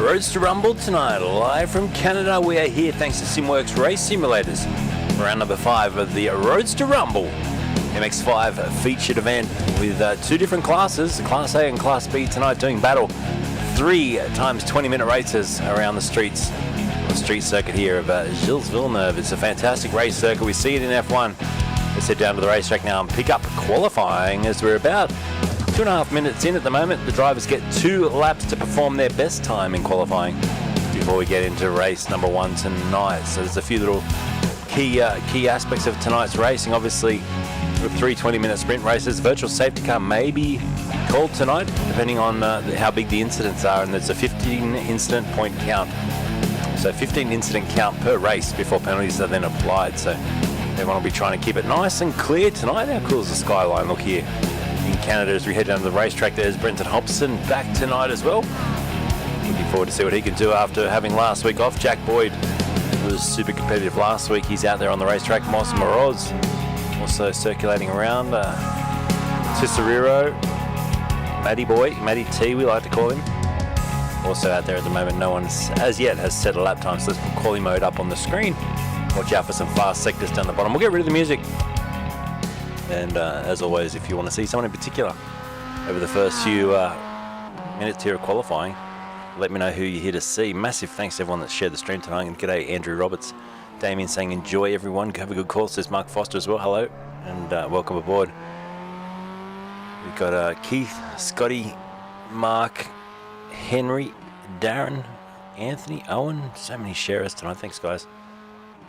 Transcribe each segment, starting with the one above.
Roadster Rumble tonight, live from Canada. We are here thanks to Simworx Race Simulators. Round number 5 of the Roadster Rumble MX5 featured event with 2 different classes, Class A and Class B tonight doing battle. 3 times 20-minute races around the streets. The street circuit here of Gilles Villeneuve. It's a fantastic race circuit. We see it in F1. Let's head down to the racetrack now and pick up qualifying as we're about 2.5 minutes in at the moment. The drivers get 2 laps to perform their best time in qualifying before we get into race number 1 tonight. So there's a few little key aspects of tonight's racing. Obviously, with 3 20-minute sprint races, virtual safety car may be called tonight, depending on how big the incidents are, and there's a 15 incident point count. So 15 incident count per race before penalties are then applied. So everyone will be trying to keep it nice and clear tonight. How cool is the skyline look here in Canada as we head down to the racetrack? There's Brenton Hobson back tonight as well. Looking forward to see what he can do after having last week off. Jack Boyd was super competitive last week. He's out there on the racetrack. Moss Moroz also circulating around. Cicerero, Matty Boy, Matty T we like to call him, also out there at the moment. No one as yet has set a lap time, so let's put quali mode up on the screen. Watch out for some fast sectors down the bottom. We'll get rid of the music. And as always, if you want to see someone in particular over the first few minutes here of qualifying, let me know who you're here to see. Massive thanks to everyone that shared the stream tonight. And g'day Andrew Roberts. Damien saying enjoy everyone. Have a good call. Says Mark Foster as well. Hello and welcome aboard. We've got Keith, Scotty, Mark, Henry, Darren, Anthony, Owen. So many sharers tonight. Thanks guys.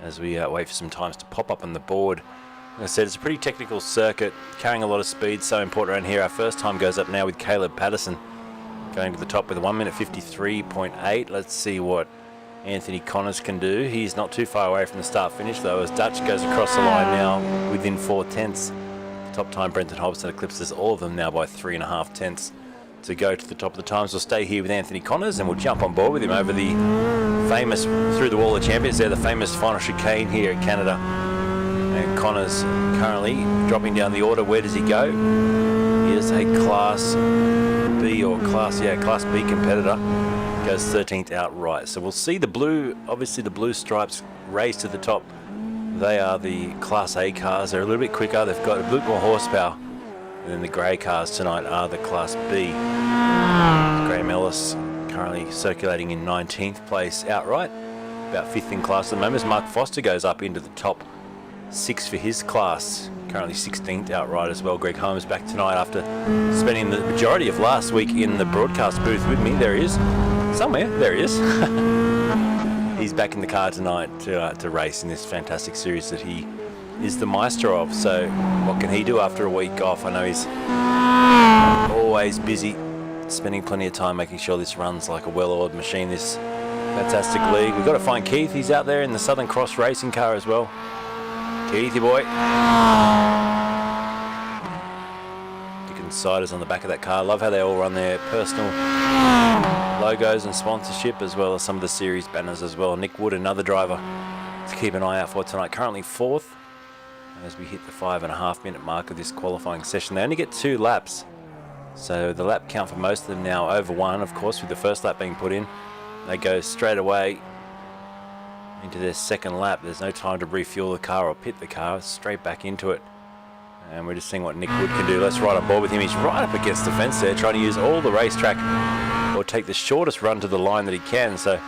As we wait for some times to pop up on the board. Like I said, it's a pretty technical circuit, carrying a lot of speed, so important around here. Our first time goes up now with Caleb Patterson going to the top with a 1 minute 53.8. Let's see what Anthony Connors can do. He's not too far away from the start finish though, as Dutch goes across the line now within 4 tenths. Top time Brenton Hobson eclipses all of them now by 3.5 tenths to go to the top of the times. We'll stay here with Anthony Connors and we'll jump on board with him over the famous Through the Wall of Champions. They're the famous final chicane here at Canada. And Connors currently dropping down the order. Where does he go? He is a Class B or Class B competitor. Goes 13th outright. So we'll see the blue, obviously the blue stripes race to the top. They are the Class A cars. They're a little bit quicker. They've got a bit more horsepower. And then the grey cars tonight are the Class B. Graham Ellis currently circulating in 19th place outright. About 5th in class at the moment. Mark Foster goes up into the top 6 for his class. Currently 16th outright as well. Greg Holmes back tonight after spending the majority of last week in the broadcast booth with me. There he is. Somewhere. There he is. He's back in the car tonight to race in this fantastic series that he is the maestro of. So what can he do after a week off? I know he's always busy, spending plenty of time making sure this runs like a well-oiled machine, this fantastic league. We've got to find Keith. He's out there in the Southern Cross racing car as well. Keithy boy. Dickens Siders on the back of that car. Love how they all run their personal logos and sponsorship, as well as some of the series banners as well. Nick Wood, another driver to keep an eye out for tonight, currently 4th as we hit the 5.5 minute mark of this qualifying session. They only get 2 laps, so the lap count for most of them now over 1, of course, with the first lap being put in. They go straight away into their second lap. There's no time to refuel the car or pit the car, straight back into it. And we're just seeing what Nick Wood can do. Let's ride on board with him. He's right up against the fence there, trying to use all the racetrack or take the shortest run to the line that he can. So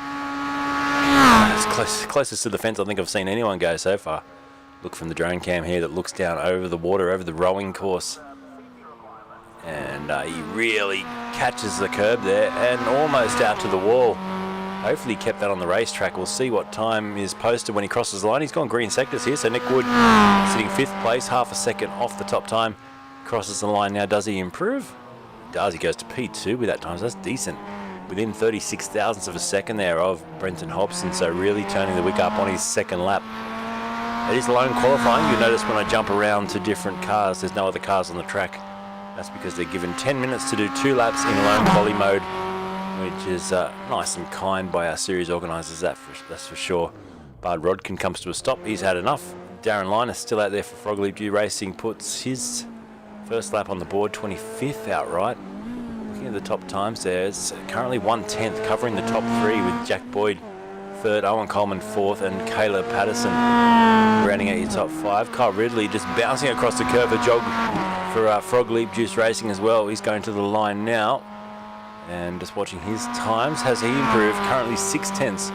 it's closest to the fence I think I've seen anyone go so far. Look from the drone cam here that looks down over the water, over the rowing course. And he really catches the curb there and almost out to the wall. Hopefully he kept that on the racetrack. We'll see what time is posted when he crosses the line. He's gone green sectors here, so Nick Wood sitting 5th place, half a second off the top time. Crosses the line now. Does he improve? He does. He goes to P2 with that time, so that's decent. Within 36 thousandths of a second there of Brenton Hobson, so really turning the wick up on his second lap. It is lone qualifying. You'll notice when I jump around to different cars, there's no other cars on the track. That's because they're given 10 minutes to do 2 laps in lone quali mode, which is nice and kind by our series organisers, that's for sure. Bard Rodkin comes to a stop. He's had enough. Darren Linus still out there for Frog Leap Dew Racing, puts his first lap on the board, 25th outright. Looking at the top times there, it's currently 1/10, covering the top 3 with Jack Boyd 3rd, Owen Coleman 4th, and Caleb Patterson rounding out your top 5. Kyle Ridley just bouncing across the curve for Frog Leap Juice Racing as well. He's going to the line now, and just watching his times. Has he improved? Currently 6/10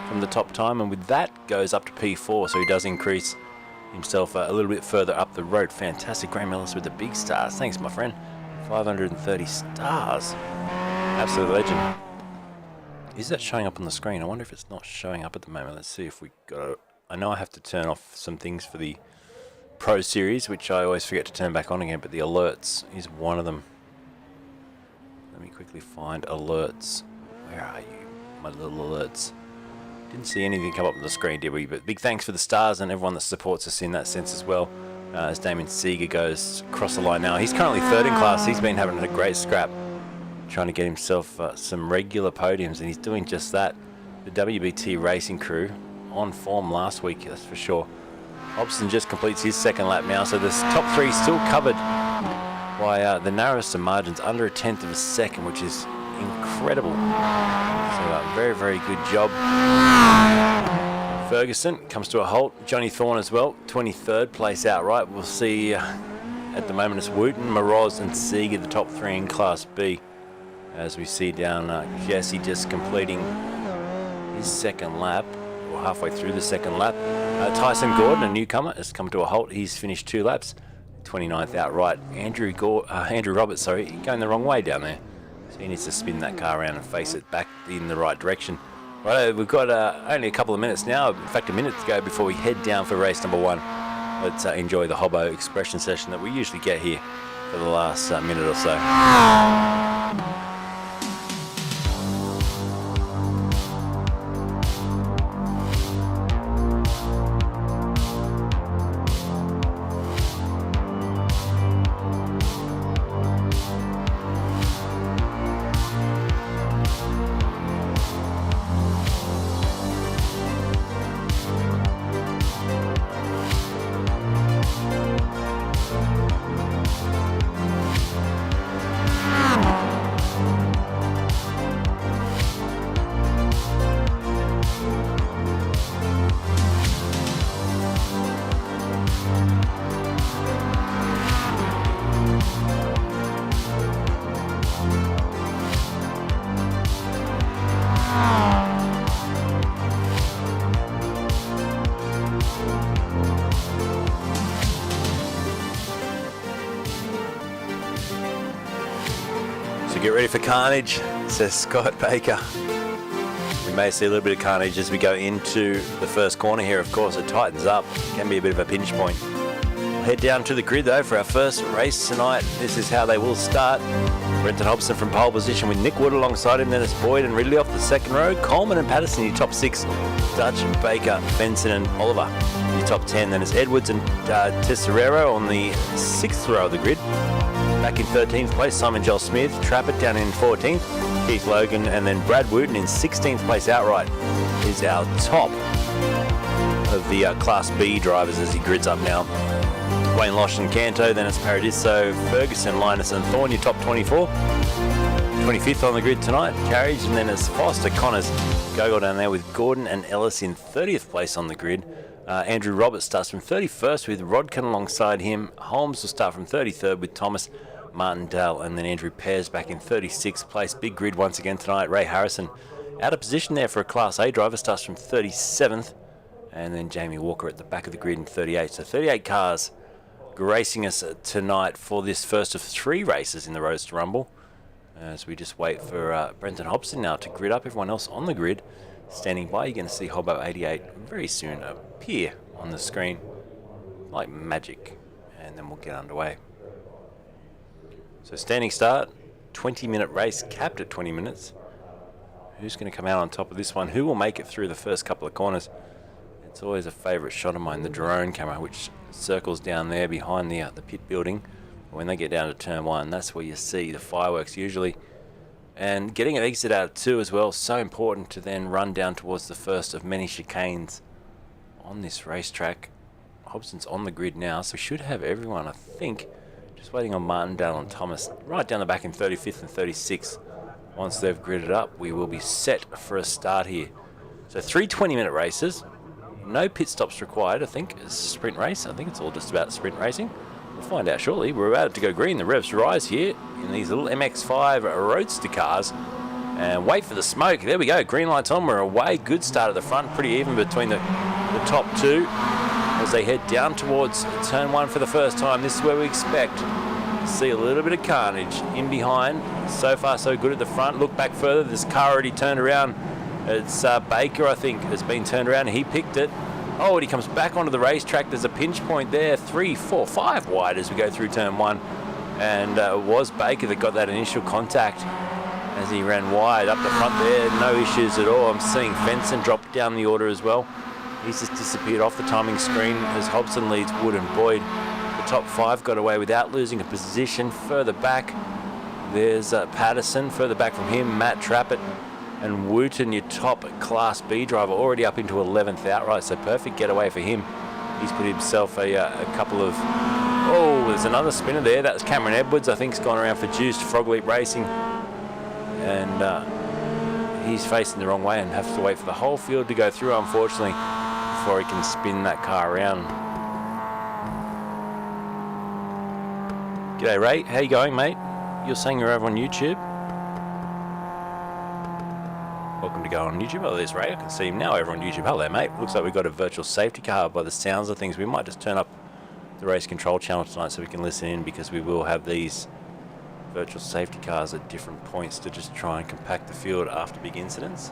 from the top time, and with that goes up to P4, so he does increase himself a little bit further up the road. Fantastic. Graham Ellis with the big stars. Thanks, my friend. 530 stars. Absolute legend. Is that showing up on the screen? I wonder if it's not showing up at the moment. Let's see if we got it. I know I have to turn off some things for the Pro Series, which I always forget to turn back on again, but the alerts is one of them. Let me quickly find alerts. Where are you, my little alerts? Didn't see anything come up on the screen, did we? But big thanks for the stars and everyone that supports us in that sense as well. As Damien Seeger goes across the line now. He's currently 3rd in class. He's been having a great scrap, trying to get himself some regular podiums, and he's doing just that. The WBT racing crew on form last week, that's for sure. Hobson just completes his 2nd lap now, so this top 3 still covered by the narrowest of margins, under 1/10 of a second, which is incredible. So very, very good job. Ferguson comes to a halt. Johnny Thorne as well, 23rd place outright. We'll see at the moment it's Wooten, Moroz and Seeger, the top 3 in Class B. As we see down Jesse just completing his 2nd lap, or halfway through the 2nd lap. Tyson Gordon, a newcomer, has come to a halt. He's finished 2 laps, 29th outright. Andrew Roberts, going the wrong way down there. So he needs to spin that car around and face it back in the right direction. Right, we've got only a couple of minutes now, in fact a minute to go before we head down for race number 1. Let's enjoy the Hobbo expression session that we usually get here for the last minute or so. Get ready for carnage, says Scott Baker. We may see a little bit of carnage as we go into the first corner here. Of course, it tightens up. Can be a bit of a pinch point. We'll head down to the grid though for our first race tonight. This is how they will start. Brenton Hobson from pole position with Nick Wood alongside him. Then it's Boyd and Ridley off the 2nd row. Coleman and Patterson in your top 6. Dutch, Baker, Benson and Oliver in your top 10. Then it's Edwards and Tesserero on the 6th row of the grid. Back in 13th place, Simon Joel Smith. Trappett down in 14th. Keith Logan and then Brad Wooten in 16th place outright is our top of the Class B drivers as he grids up now. Wayne Losh and Canto, then it's Paradiso, Ferguson, Linus and Thorne, your top 24. 25th on the grid tonight, Carriage, and then it's Foster, Connors, Gogol down there with Gordon and Ellis in 30th place on the grid. Andrew Roberts starts from 31st with Rodkin alongside him. Holmes will start from 33rd with Thomas, Martindale, and then Andrew Pears back in 36th place. Big grid once again tonight. Ray Harrison out of position there for a Class A driver, starts from 37th, and then Jamie Walker at the back of the grid in 38th. So 38 cars gracing us tonight for this first of 3 races in the Roadster Rumble. As we just wait for Brenton Hobson now to grid up. Everyone else on the grid standing by. You're going to see Hobbo 88 very soon appear on the screen like magic, and then we'll get underway. So standing start, 20-minute race, capped at 20 minutes. Who's going to come out on top of this one? Who will make it through the first couple of corners? It's always a favourite shot of mine, the drone camera, which circles down there behind the pit building. When they get down to turn 1, that's where you see the fireworks usually. And getting an exit out of 2 as well, so important to then run down towards the first of many chicanes on this racetrack. Hobson's on the grid now, so we should have everyone, I think, just Just waiting on Martindale and Thomas right down the back in 35th and 36th. Once they've gridded up, we will be set for a start here. So 3 20-minute races. No pit stops required, I think. It's a sprint race. I think it's all just about sprint racing. We'll find out shortly. We're about to go green. The revs rise here in these little MX-5 Roadster cars. And wait for the smoke. There we go. Green lights on. We're away. Good start at the front. Pretty even between the top two as they head down towards turn 1 for the first time. This is where we expect to see a little bit of carnage in behind. So far, so good at the front. Look back further. This car already turned around. It's Baker, I think, has been turned around. He picked it. Oh, and he comes back onto the racetrack. There's a pinch point there. 3, 4, 5 wide as we go through turn 1. And it was Baker that got that initial contact as he ran wide up the front there. No issues at all. I'm seeing Fenson drop down the order as well. He's just disappeared off the timing screen as Hobson leads Wood and Boyd. The top 5 got away without losing a position. Further back, there's Patterson. Further back from him, Matt Trappett. And Wooten, your top Class B driver, already up into 11th outright, so perfect getaway for him. He's put himself a couple of... Oh, there's another spinner there. That was Cameron Edwards, I think, has gone around for Juiced Frog Leap Racing. And he's facing the wrong way and has to wait for the whole field to go through, unfortunately, before he can spin that car around. G'day, Ray. How you going, mate? You're saying you're over on YouTube? Welcome to go on YouTube. Oh, there's Ray. I can see him now over on YouTube. Hello, mate. Looks like we've got a virtual safety car by the sounds of things. We might just turn up the race control channel tonight so we can listen in, because we will have these virtual safety cars at different points to just try and compact the field after big incidents.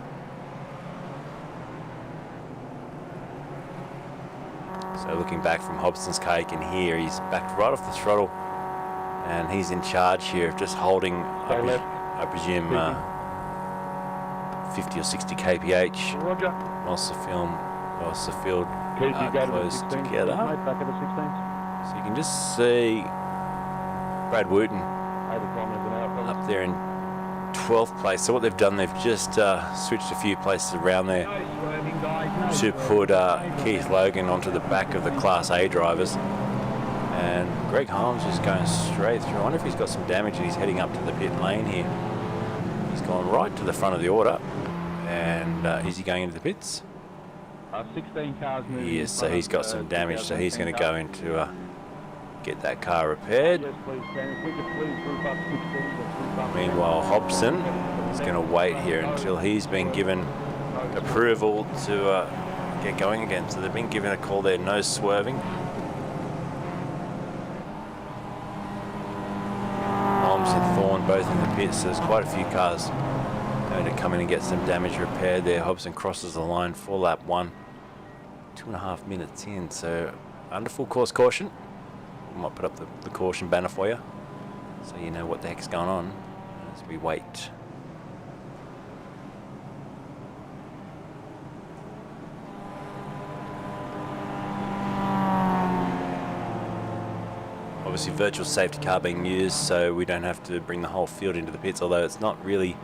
So looking back from Hobson's car, you can hear he's backed right off the throttle, and he's in charge here of just holding, I presume, 50 or 60 kph. Roger. Whilst the field close together. So you can just see Brad Wooten up there in 12th place. So what they've done, they've just switched a few places around there to put Keith Logan onto the back of the Class A drivers. And Greg Holmes is going straight through. I wonder if he's got some damage and he's heading up to the pit lane here. He's gone right to the front of the order. And is he going into the pits? 16 cars moving. He is, so he's got some damage, so he's going to go into get that car repaired. Meanwhile, Hobson is going to wait here until he's been given approval to get going again. So they've been given a call there, no swerving. Holmes and Thorne both in the pits, so there's quite a few cars going to come in and get some damage repaired there. Hobson crosses the line for lap 1, 2.5 minutes in, so under full course caution. We might put up the caution banner for you so you know what the heck's going on as we wait. Obviously virtual safety car being used, so we don't have to bring the whole field into the pits, although it's not really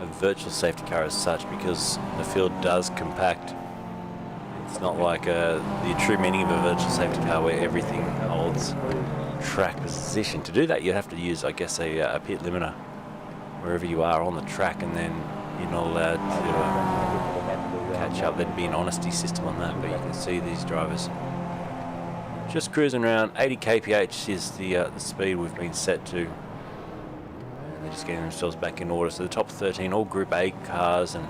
a virtual safety car as such, because the field does compact. It's not like the true meaning of a virtual safety car where everything holds track position. To do that, you have to use, I guess, a pit limiter wherever you are on the track, and then you're not allowed to catch up. There'd be an honesty system on that, but you can see these drivers just cruising around. 80 kph is the speed we've been set to. They're just getting themselves back in order. So the top 13, all Group A cars, and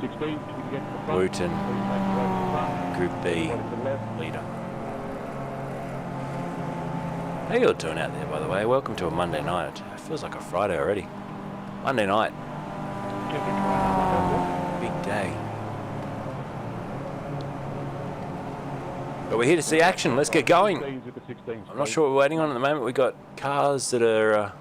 Wooten, Group B leader. How you all doing out there, by the way? Welcome to a Monday night. It feels like a Friday already. Monday night. Big day. But we're here to see action. Let's get going. I'm not sure what we're waiting on at the moment. We've got cars that are...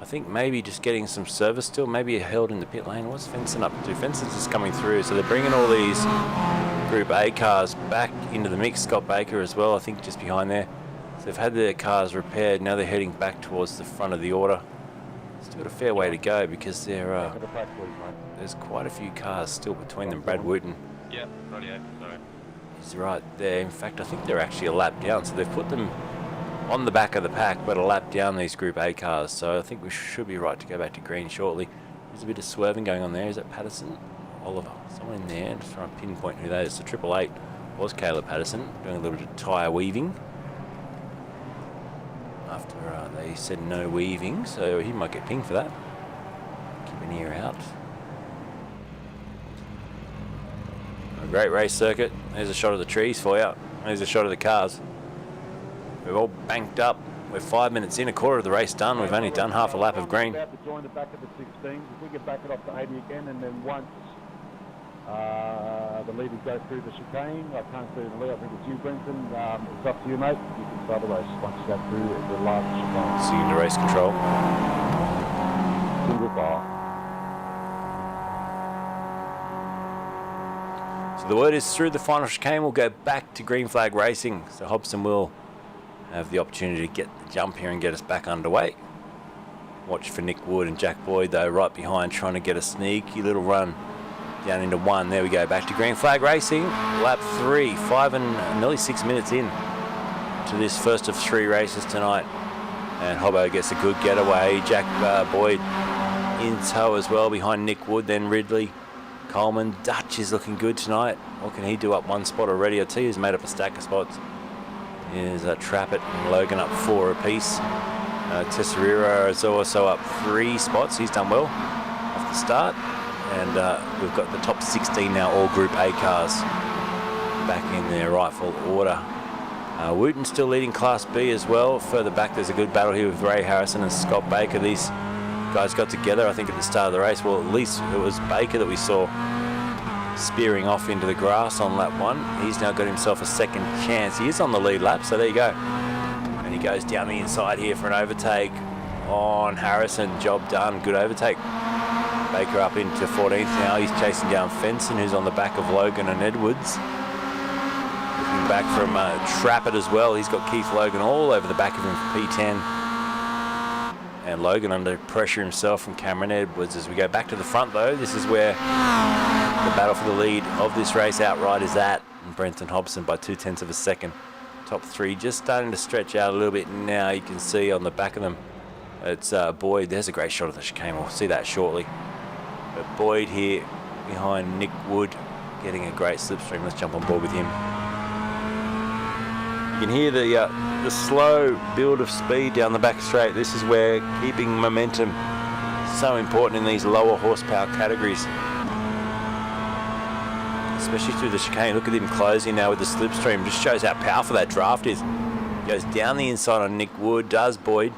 I think maybe just getting some service still, maybe held in the pit lane. What's Fenson up to? Fenson's just coming through, so they're bringing all these Group A cars back into the mix. Scott Baker as well, I think, just behind there. So they've had their cars repaired. Now they're heading back towards the front of the order. Still got a fair way to go because there's quite a few cars still between them. Brad Wooten. Yeah, radio, sorry. He's right there. In fact, I think they're actually a lap down, so they've put them on the back of the pack, but a lap down these Group A cars. So I think we should be right to go back to green shortly. There's a bit of swerving going on there. Is that Patterson? Oliver? Someone in there. Just trying to pinpoint who that is. The 888 was Caleb Patterson, doing a little bit of tyre weaving. After they said no weaving, so he might get pinged for that. Keep an ear out. A great race circuit. There's a shot of the trees for you. There's a shot of the cars. We're all banked up. We're 5 minutes in, a quarter of the race done. We've only done half a lap of green. About to join the back of the 16s. If we can back it off to 80 again, and then once the leaders go through the chicane, I can't see the lead. I think it's you, Brenton. It's up to you, mate. You can start the race once you go through the last chicane. See you into race control. Single bar. So the word is through the final chicane, we'll go back to green flag racing. So Hobson will have the opportunity to get the jump here and get us back underway. Watch for Nick Wood and Jack Boyd though right behind, trying to get a sneaky little run down into 1. There we go, back to green flag racing. Lap 3, 5 and nearly 6 minutes in to this first of 3 races tonight. And Hobbo gets a good getaway. Jack Boyd in tow as well behind Nick Wood, then Ridley. Coleman, Dutch is looking good tonight. What can he do up 1 spot already? I tell you, he's made up a stack of spots. Here's Trappett and Logan up 4 apiece. Tesserira is also up 3 spots. He's done well off the start. And we've got the top 16 now, all Group A cars back in their rightful order. Wooten still leading Class B as well. Further back, there's a good battle here with Ray Harrison and Scott Baker. These guys got together, I think, at the start of the race. Well, at least it was Baker that we saw spearing off into the grass on lap 1. He's now got himself a second chance. He is on the lead lap, so there you go. And he goes down the inside here for an overtake on Harrison. Job done, good overtake. Baker up into 14th now. He's chasing down Fenson, who's on the back of Logan and Edwards. Looking back from Trappett as well. He's got Keith Logan all over the back of him for P10. And Logan under pressure himself from Cameron Edwards. As we go back to the front though, this is where the battle for the lead of this race outright is at. And Brenton Hobson by 0.2 of a second. Top 3 just starting to stretch out a little bit now. You can see on the back of them, it's Boyd. There's a great shot of the chicane. We'll see that shortly. But Boyd here behind Nick Wood, getting a great slipstream. Let's jump on board with him. You can hear the slow build of speed down the back straight. This is where keeping momentum is so important in these lower horsepower categories, especially through the chicane. Look at him closing now with the slipstream. Just shows how powerful that draft is. Goes down the inside on Nick Wood, does Boyd,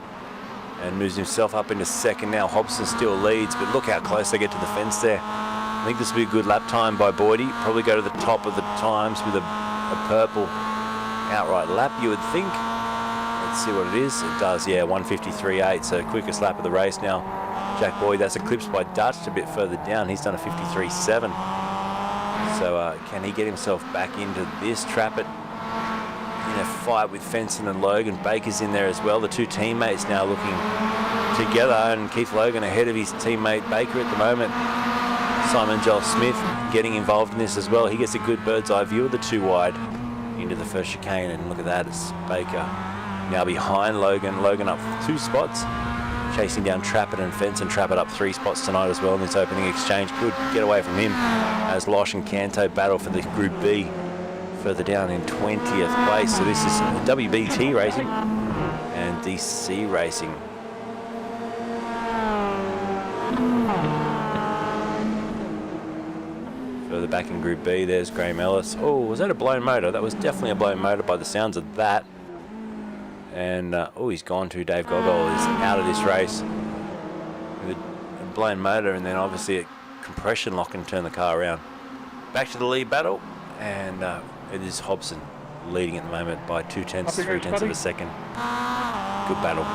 and moves himself up into second now. Hobson still leads, but look how close they get to the fence there. I think this will be a good lap time by Boydie. Probably go to the top of the times with a purple outright lap, you would think. Let's see what it is. It does, yeah, 1:53.8, so quickest lap of the race now. Jack Boyd, that's eclipsed by Dutch a bit further down. He's done a 53.7. So can he get himself back into this? Trappett in a fight with Fenson and Logan. Baker's in there as well. The 2 teammates now looking together, and Keith Logan ahead of his teammate Baker at the moment. Simon Joel Smith getting involved in this as well. He gets a good bird's eye view of the 2 wide into the first chicane, and look at that, it's Baker now behind Logan. Logan up 2 spots, chasing down Trappett and Fenson. Trappett up 3 spots tonight as well in this opening exchange. Good get away from him as Losh and Canto battle for the Group B further down in 20th place. So this is WBT racing and DC racing. Further back in Group B, there's Graham Ellis. Oh, was that a blown motor? That was definitely a blown motor by the sounds of that. And, oh, he's gone to Dave Gogol. He's out of this race with a blown motor, and then obviously a compression lock and turn the car around. Back to the lead battle, and it is Hobson leading at the moment by 0.2, 0.3 of a second. Good battle.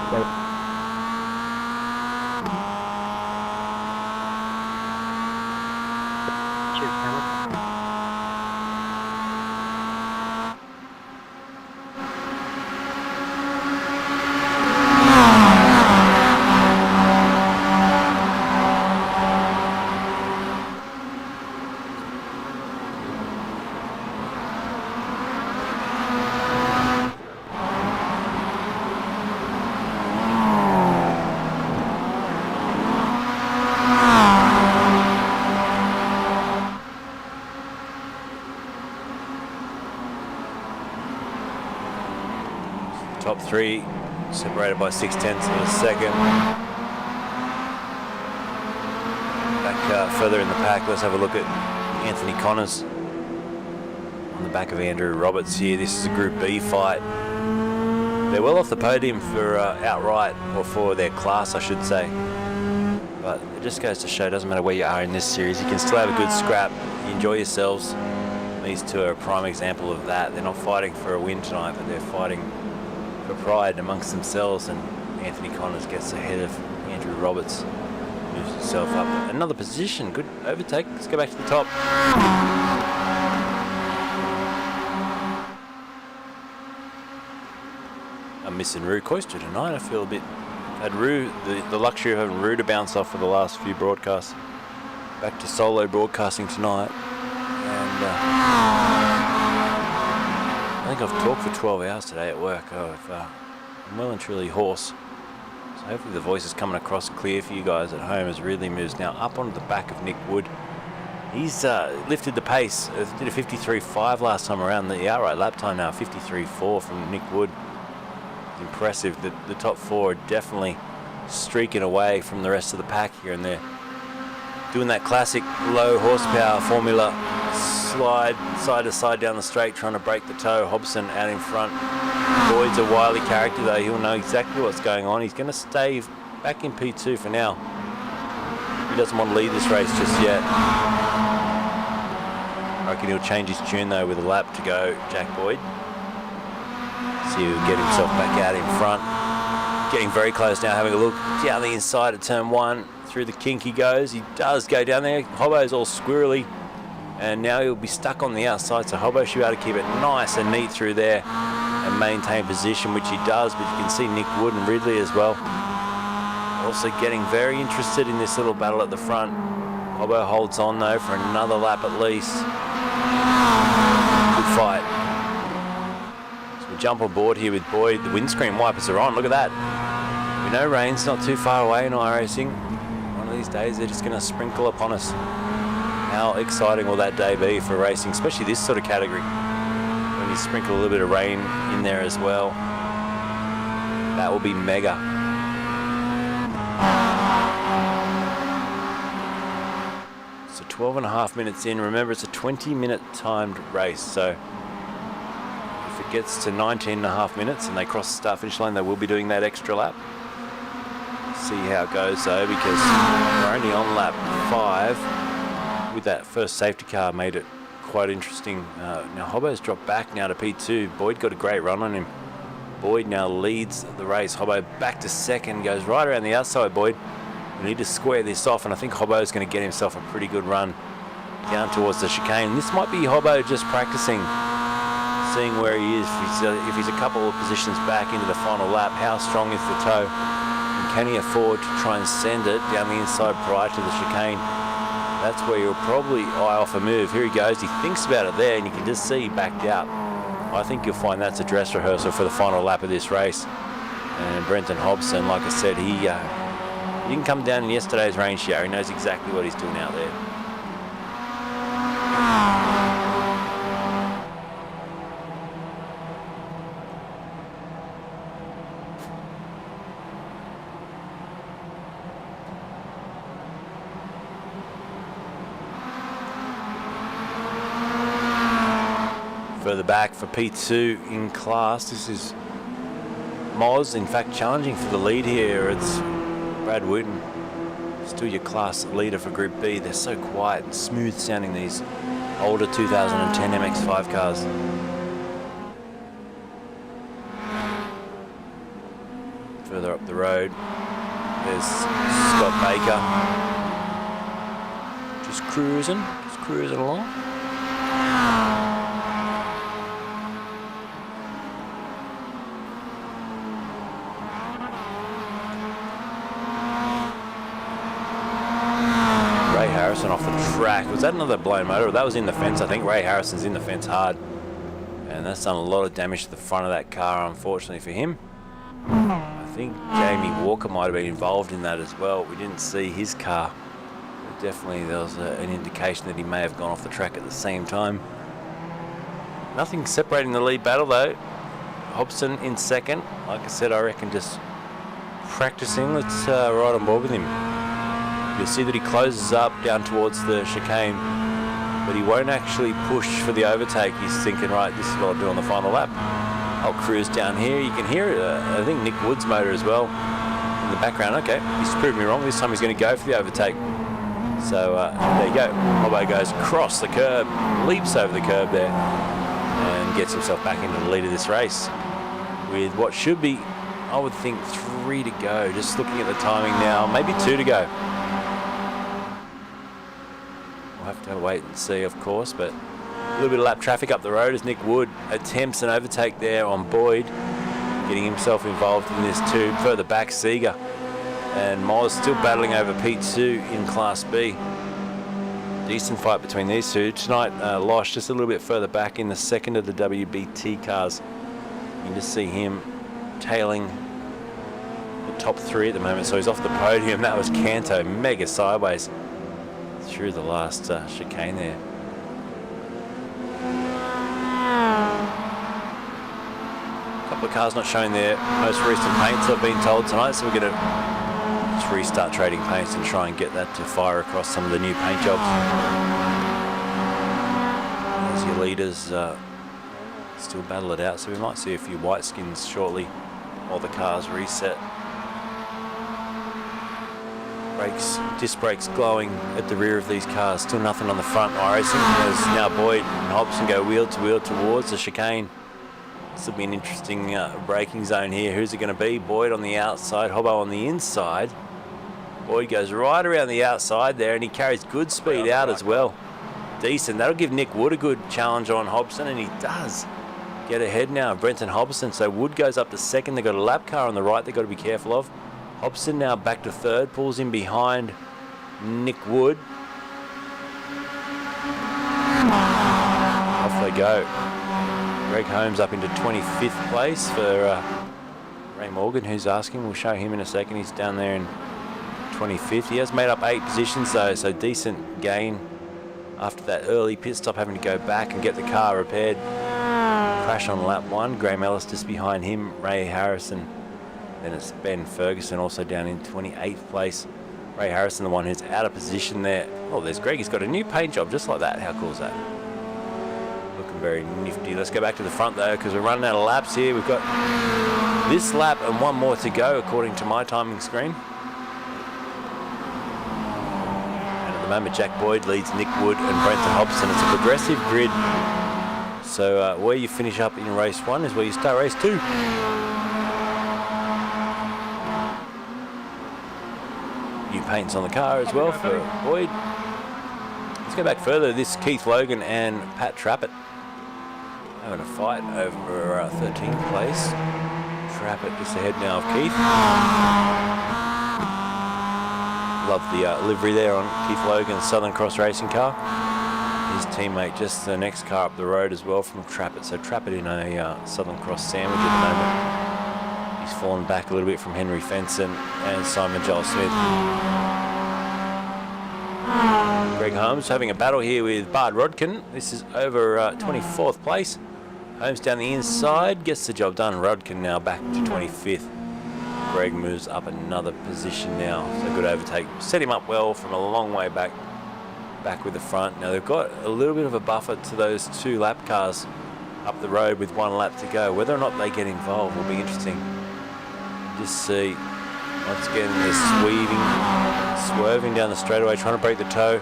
top three, separated by 0.6 of a second. Back further in the pack, let's have a look at Anthony Connors on the back of Andrew Roberts here. This is a Group B fight. They're well off the podium for outright, or for their class, I should say. But it just goes to show, it doesn't matter where you are in this series, you can still have a good scrap. Enjoy yourselves. These two are a prime example of that. They're not fighting for a win tonight, but they're fighting for pride amongst themselves. And Anthony Connors gets ahead of Andrew Roberts, moves himself up another position. Good overtake. Let's go back to the top. I'm missing Roo Koister tonight. I feel a bit. Had Roo the luxury of having Roo to bounce off for the last few broadcasts. Back to solo broadcasting tonight. And I think I've talked for 12 hours today at work. I'm well and truly hoarse. So hopefully the voice is coming across clear for you guys at home as Ridley moves now up onto the back of Nick Wood. He's lifted the pace. Did a 53.5 last time around. The outright lap time now 53.4 from Nick Wood. Impressive. The top four are definitely streaking away from the rest of the pack here, and they're doing that classic low horsepower formula slide side to side down the straight, trying to break the toe. Hobson out in front. Boyd's a wily character though. He'll know exactly what's going on. He's going to stay back in P2 for now. He doesn't want to lead this race just yet. I reckon he'll change his tune though with a lap to go, Jack Boyd. See he'll get himself back out in front. Getting very close now, having a look down the inside of turn one. Through the kink he goes. He does go down there. Hobbo's all squirrely. And now he'll be stuck on the outside. So Hobbo should be able to keep it nice and neat through there and maintain position, which he does. But you can see Nick Wood and Ridley as well. Also getting very interested in this little battle at the front. Hobbo holds on though for another lap at least. Good fight. Jump on board here with Boyd. The windscreen wipers are on. Look at that. We know rain's not too far away in iRacing. One of these days they're just going to sprinkle upon us. How exciting will that day be for racing, especially this sort of category, when you sprinkle a little bit of rain in there as well. That will be mega. So 12.5 minutes in. Remember, it's a 20-minute timed race, so if it gets to 19.5 minutes and they cross the start-finish line, they will be doing that extra lap. See how it goes though, because we're only on lap 5. With that first safety car made it quite interesting. Now Hobbo's dropped back now to P2. Boyd got a great run on him. Boyd now leads the race. Hobbo back to second, goes right around the outside. Boyd, we need to square this off, and I think Hobbo's going to get himself a pretty good run down towards the chicane. This might be Hobbo just practicing, seeing where he is. If he's a couple of positions back into the final lap, how strong is the toe? And can he afford to try and send it down the inside prior to the chicane? That's where you'll probably eye off a move. Here he goes. He thinks about it there, and you can just see he backed out. I think you'll find that's a dress rehearsal for the final lap of this race. And Brenton Hobson, like I said, he didn't come down in yesterday's rain shower. He knows exactly what he's doing out there. Further back for P2 in class, this is Moz, in fact challenging for the lead here. It's Brad Wooten, still your class leader for Group B. They're so quiet and smooth sounding, these older 2010 MX-5 cars. Further up the road, there's Scott Baker, just cruising along. Harrison off the track. Was that another blown motor? That was in the fence, I think. Ray Harrison's in the fence hard. And that's done a lot of damage to the front of that car, unfortunately for him. I think Jamie Walker might have been involved in that as well. We didn't see his car. But definitely there was an indication that he may have gone off the track at the same time. Nothing separating the lead battle though. Hobson in second. Like I said, I reckon just practicing. Let's ride on board with him. You'll see that he closes up down towards the chicane, but he won't actually push for the overtake. He's thinking, right, this is what I'll do on the final lap. I'll cruise down here. You can hear, I think, Nick Wood's motor as well in the background. Okay, he's proved me wrong. This time he's going to go for the overtake. So there you go. Hobbo goes across the curb, leaps over the curb there, and gets himself back into the lead of this race with what should be, I would think, 3 to go. Just looking at the timing now, maybe 2 to go. We'll have to wait and see, of course, but a little bit of lap traffic up the road as Nick Wood attempts an overtake there on Boyd, getting himself involved in this too. Further back, Seeger and Moz still battling over P2 in Class B. Decent fight between these two. Tonight, Losh just a little bit further back in the second of the WBT cars. You can just see him tailing the top 3 at the moment, so he's off the podium. That was Canto, mega sideways through the last chicane there. A couple of cars not showing their most recent paints, I've been told, tonight, so we're going to just restart trading paints and try and get that to fire across some of the new paint jobs. As your leaders still battle it out, so we might see a few white skins shortly while the cars reset. Brakes, disc brakes glowing at the rear of these cars. Still nothing on the front. iRacing as now Boyd and Hobson go wheel to wheel towards the chicane. This will be an interesting braking zone here. Who's it going to be? Boyd on the outside, Hobbo on the inside. Boyd goes right around the outside there, and he carries good speed out as well. Decent. That'll give Nick Wood a good challenge on Hobson, and he does get ahead now of Brenton Hobson. So Wood goes up to second. They've got a lap car on the right they've got to be careful of. Hobson now back to third, pulls in behind Nick Wood. Off they go. Greg Holmes up into 25th place for Ray Morgan, who's asking. We'll show him in a second. He's down there in 25th. He has made up 8 positions though, so decent gain after that early pit stop, having to go back and get the car repaired. Crash on lap 1. Graham Ellis just behind him, Ray Harrison. Then it's Ben Ferguson also down in 28th place. Ray Harrison, the one who's out of position there. Oh, there's Greg. He's got a new paint job just like that. How cool is that? Looking very nifty. Let's go back to the front though, because we're running out of laps here. We've got this lap and 1 more to go according to my timing screen. And at the moment, Jack Boyd leads Nick Wood and Brenton Hobson. It's a progressive grid. So where you finish up in race 1 is where you start race 2. New paints on the car as well for Boyd. Let's go back further. This Keith Logan and Pat Trappett having a fight over 13th place. Trappett just ahead now of Keith. Love the livery there on Keith Logan's Southern Cross racing car. His teammate just the next car up the road as well from Trappett. So Trappett in a Southern Cross sandwich at the moment. He's fallen back a little bit from Henry Fenson and Simon Joel Smith. Greg Holmes having a battle here with Bard Rodkin. This is over 24th place. Holmes down the inside, gets the job done. Rodkin now back to 25th. Greg moves up another position now. So good overtake. Set him up well from a long way back with the front. Now they've got a little bit of a buffer to those 2 lap cars up the road with 1 lap to go. Whether or not they get involved will be interesting. Just see, once again, they're swerving down the straightaway, trying to break the toe.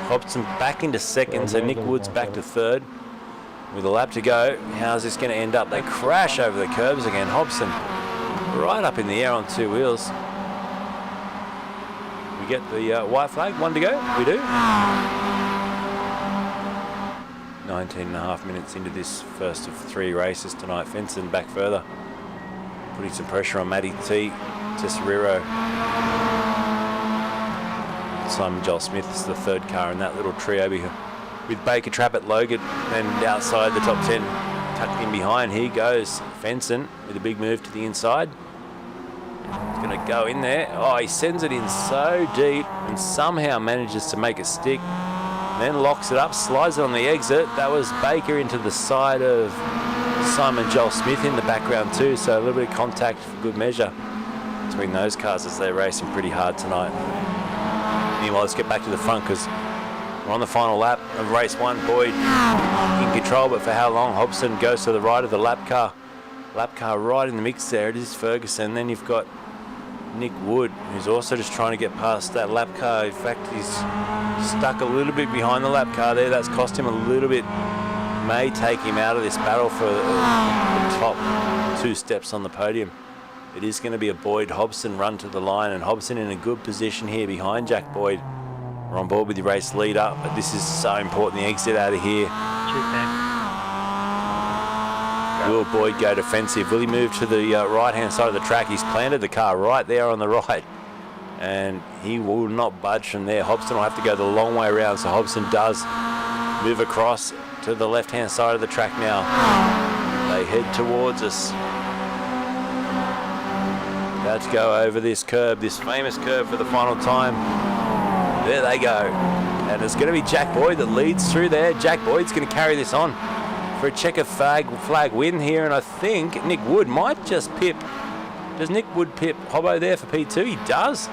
Hobson back into second, so Nick Wood's back to third. With a lap to go, how's this going to end up? They crash over the curbs again. Hobson right up in the air on 2 wheels. We get the white flag, 1 to go. We do. 19.5 minutes into this first of 3 races tonight. Fenson back further, putting some pressure on Matty T. Tesseriro. Simon Joel Smith is the 3rd car in that little trio with Baker, Trappett, Logan, and outside the top 10, tucked in behind. Here goes Fenson with a big move to the inside. He's going to go in there. Oh, he sends it in so deep and somehow manages to make it stick. Then locks it up, slides it on the exit. That was Baker into the side of Simon Joel Smith in the background too, so a little bit of contact for good measure between those cars as they're racing pretty hard tonight. Meanwhile, let's get back to the front because we're on the final lap of race 1. Boyd in control, but for how long? Hobson goes to the right of the lap car. Lap car right in the mix there. It is Ferguson. Then you've got Nick Wood, who's also just trying to get past that lap car. In fact, he's stuck a little bit behind the lap car there. That's cost him a little bit. May take him out of this battle for the top 2 steps on the podium. It is going to be a Boyd-Hobson run to the line, and Hobson in a good position here behind Jack Boyd. We're on board with the race leader, but this is so important, the exit out of here. Will Boyd go defensive? Will he move to the right-hand side of the track? He's planted the car right there on the right, and he will not budge from there. Hobson will have to go the long way around, so Hobson does move across to the left-hand side of the track now. They head towards us. About to go over this curb, this famous curb for the final time. There they go. And it's going to be Jack Boyd that leads through there. Jack Boyd's going to carry this on for a checker flag win here, and I think Nick Wood might just pip. Does Nick Wood pip Hobbo there for P2? He does.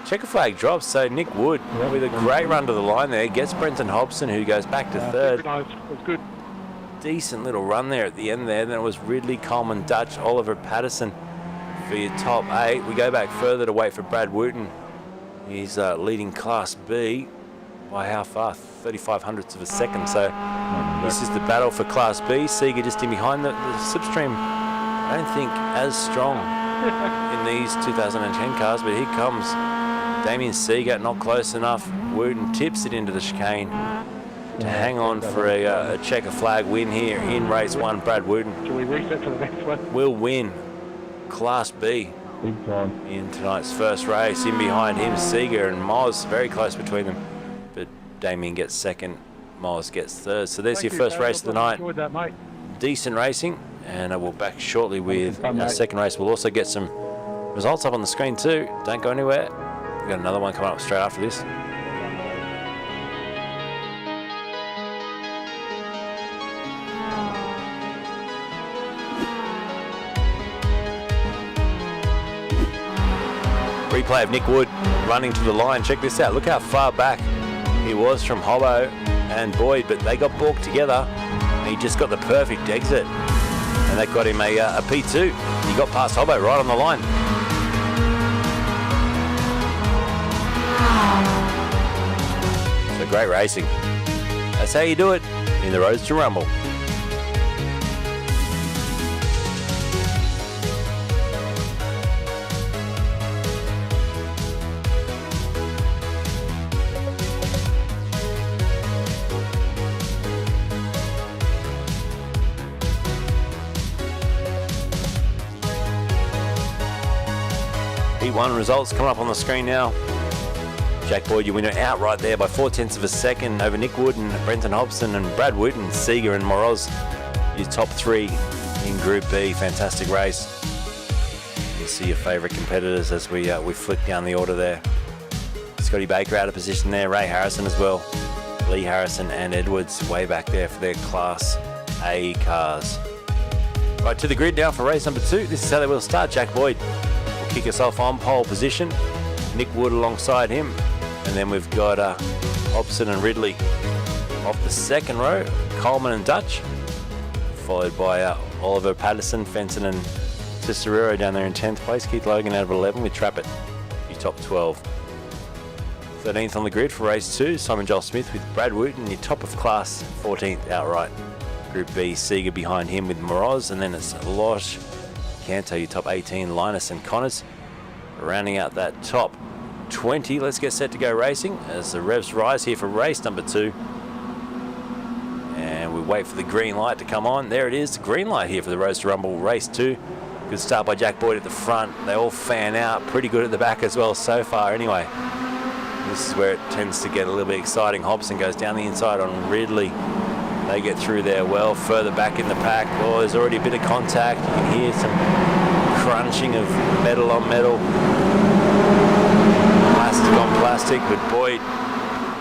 Checker flag drops, so Nick Wood with a great run to the line there gets Brenton Hobson, who goes back to third. It's good. Decent little run there at the end there. Then it was Ridley, Coleman, Dutch, Oliver Patterson for your top 8. We go back further to wait for Brad Wooten. He's leading Class B by how far? 35 hundredths of a second. So this is the battle for Class B. Seeger just in behind the slipstream. I don't think as strong in these 2010 cars, but here comes Damien Seeger, not close enough. Wooten tips it into the chicane to hang on for a checker flag win here in race 1. Brad Wooten. Shall we reset to the next one? Will win Class B in tonight's first race. In behind him, Seeger and Moz, very close between them, but Damien gets second, Moz gets third. So there's your first race of the night. Enjoyed that, mate. Decent racing, and we'll back shortly with our second race. We'll also get some results up on the screen too. Don't go anywhere. We've got another one coming up straight after this. Replay of Nick Wood running to the line. Check this out. Look how far back he was from Hobbo and Boyd, but they got balked together. And he just got the perfect exit, and that got him a P2. He got past Hobbo right on the line. So great racing. That's how you do it in the Roadster Rumble. P1 results coming up on the screen now. Jack Boyd, your winner outright there by 0.4 of a second over Nick Wood and Brenton Hobson and Brad Wooten, Seeger and Moroz. Your top 3 in Group B. Fantastic race. You'll see your favourite competitors as we flick down the order there. Scotty Baker out of position there, Ray Harrison as well. Lee Harrison and Edwards way back there for their Class A cars. Right, to the grid now for race number 2. This is how they will start. Jack Boyd will kick us off on pole position. Nick Wood alongside him. And then we've got Hobson and Ridley off the second row. Coleman and Dutch. Followed by Oliver Patterson, Fenton and Cicerero down there in 10th place. Keith Logan out of 11 with Trappett, your top 12. 13th on the grid for race 2. Simon Joel Smith with Brad Wooten, your top of class, 14th outright. Group B, Seeger behind him with Moroz, and then it's Losh, Canto, your top 18, Linus and Connors. Rounding out that top 20, let's get set to go racing as the revs rise here for race number 2. And we wait for the green light to come on. There it is, the green light here for the Roadster Rumble race 2. Good start by Jack Boyd at the front. They all fan out, pretty good at the back as well so far anyway. This is where it tends to get a little bit exciting. Hobson goes down the inside on Ridley. They get through there well. Further back in the pack, oh, there's already a bit of contact. You can hear some crunching of metal on metal. Plastic on plastic, but Boyd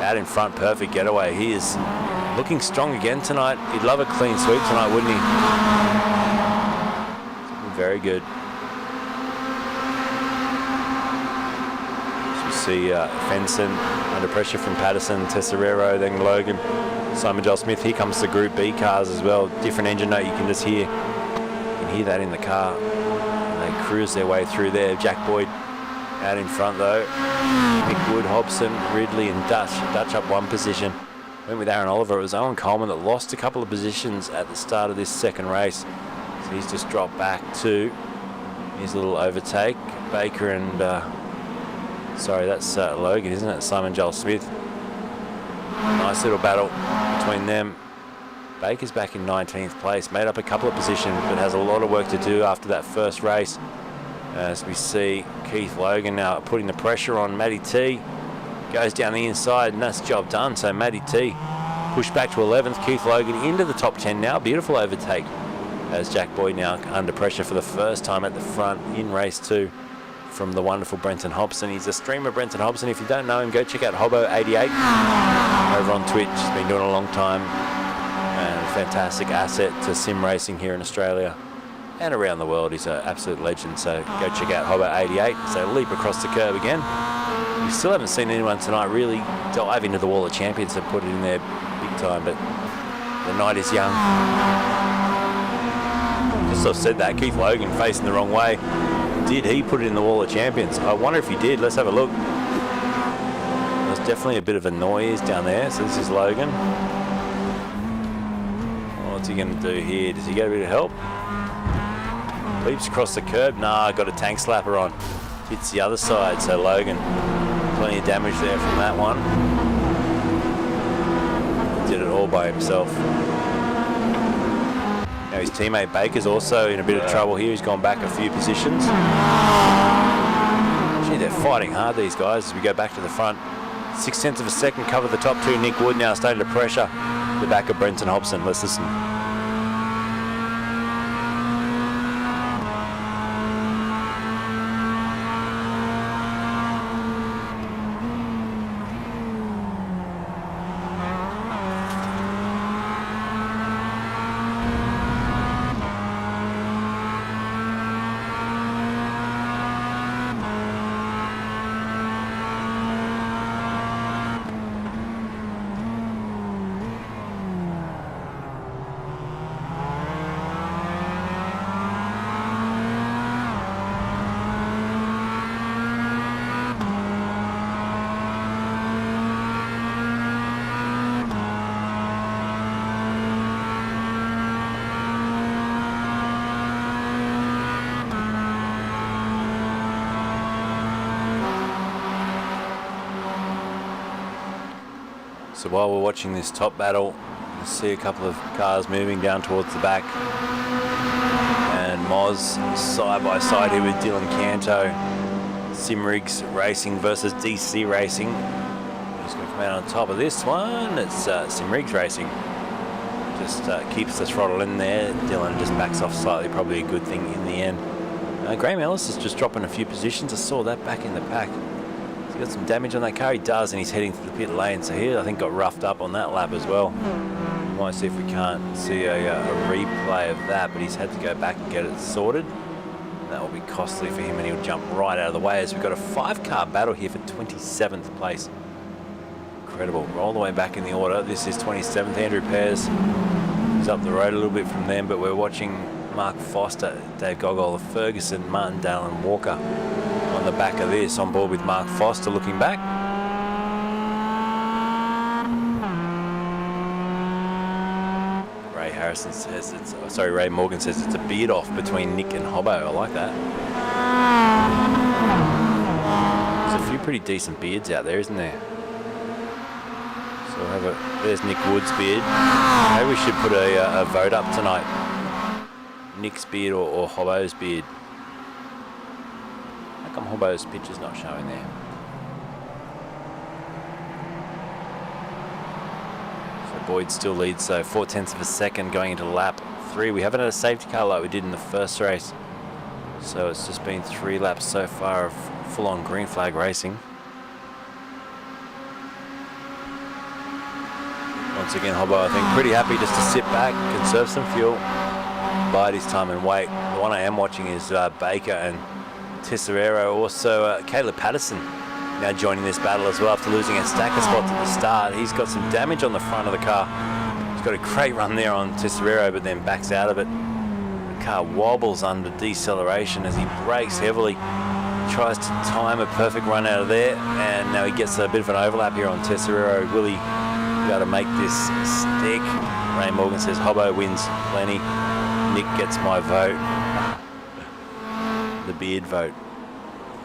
out in front, perfect getaway. He is looking strong again tonight. He'd love a clean sweep tonight, wouldn't he? very good. So you see Fenson under pressure from Patterson, Tesserero, then Logan, Simon Joel Smith. Here comes the Group B cars as well. Different engine note you can just hear. You can hear that in the car. And they cruise their way through there. Jack Boyd out in front though. Mick Wood, Hobson, Ridley and Dutch. Dutch up one position. Went with Aaron Oliver. It was Owen Coleman that lost a couple of positions at the start of this second race. So he's just dropped back to his little overtake. Baker and, sorry, that's Logan, isn't it? Simon Joel Smith. Nice little battle between them. Baker's back in 19th place, made up a couple of positions, but has a lot of work to do after that first race. As we see Keith Logan now putting the pressure on Matty T. Goes down the inside, and that's job done. So Matty T pushed back to 11th. Keith Logan into the top 10 now. Beautiful overtake as Jack Boyd now under pressure for the first time at the front in race 2 from the wonderful Brenton Hobson. He's a streamer, Brenton Hobson. If you don't know him, go check out Hobo88 over on Twitch. He's been doing it a long time. And a fantastic asset to sim racing here in Australia and around the world. He's an absolute legend. So go check out Hobo88. So leap across the curb again. We still haven't seen anyone tonight really dive into the wall of champions and put it in there big time, but the night is young. Just sort of said that, Keith Logan facing the wrong way. Did he put it in the wall of champions? I wonder if he did. Let's have a look. There's definitely a bit of a noise down there. So this is Logan. What's he going to do here? Does he get a bit of help? Leaps across the curb. Nah, got a tank slapper on. Hits the other side, so Logan, plenty of damage there from that one. Did it all by himself. Now his teammate Baker's also in a bit of trouble here. He's gone back a few positions. Gee, they're fighting hard, these guys, as we go back to the front. 0.6 of a second cover the top two. Nick Wood now starting to pressure the back of Brenton Hobson. Let's listen. So while we're watching this top battle, you see a couple of cars moving down towards the back. And Moz side by side here with Dylan Canto. Simworx Racing versus DC Racing. Who's going to come out on top of this one? It's Simworx Racing. Just keeps the throttle in there. Dylan just backs off slightly, probably a good thing in the end. Graham Ellis is just dropping a few positions. I saw that back in the pack. He got some damage on that car, he does, and he's heading to the pit lane. So he, I think, got roughed up on that lap as well. We might see if we can't see a replay of that, but he's had to go back and get it sorted. That will be costly for him, and he'll jump right out of the way as we've got a 5-car battle here for 27th place. Incredible. All the way back in the order. This is 27th. Andrew Pears is up the road a little bit from them, but we're watching Mark Foster, Dave Gogol, Ferguson, Martindale and Walker on the back of this, on board with Mark Foster looking back. Ray Harrison says it's, sorry, Ray Morgan says it's a beard off between Nick and Hobbo. I like that. There's a few pretty decent beards out there, isn't there? So we'll have a, there's Nick Wood's beard. Maybe we should put a vote up tonight. Nick's beard or Hobbo's beard. How come Hobbo's picture's not showing there? So Boyd still leads, so 0.4 of a second going into lap 3. We haven't had a safety car like we did in the first race. So it's just been 3 laps so far of full-on green flag racing. Once again, Hobbo, I think, pretty happy just to sit back, conserve some fuel, bide his time and wait. The one I am watching is Baker and Tesserero. Also, Caleb Patterson now joining this battle as well after losing a stacker spot at the start. He's got some damage on the front of the car. He's got a great run there on Tesserero, but then backs out of it. The car wobbles under deceleration as he brakes heavily. Tries to time a perfect run out of there, and now he gets a bit of an overlap here on Tesserero. Will he be able to make this stick? Ray Morgan says Hobbo wins plenty. Nick gets my vote. The beard vote.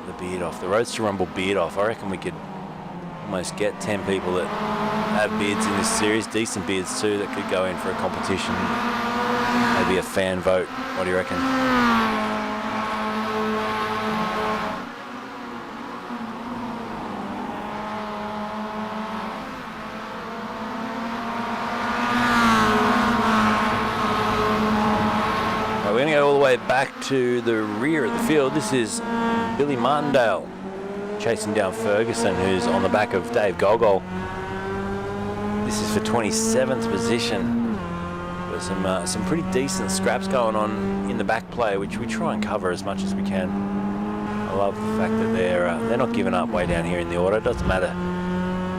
The beard off. The Roadster Rumble beard off. I reckon we could almost get 10 people that have beards in this series. Decent beards too that could go in for a competition. Maybe a fan vote. What do you reckon? We're going to go all the way back to the rear of the field. This is Billy Martindale chasing down Ferguson, who's on the back of Dave Golgol. This is for 27th position. There's some pretty decent scraps going on in the back play, which we try and cover as much as we can. I love the fact that they're not giving up way down here in the order. It doesn't matter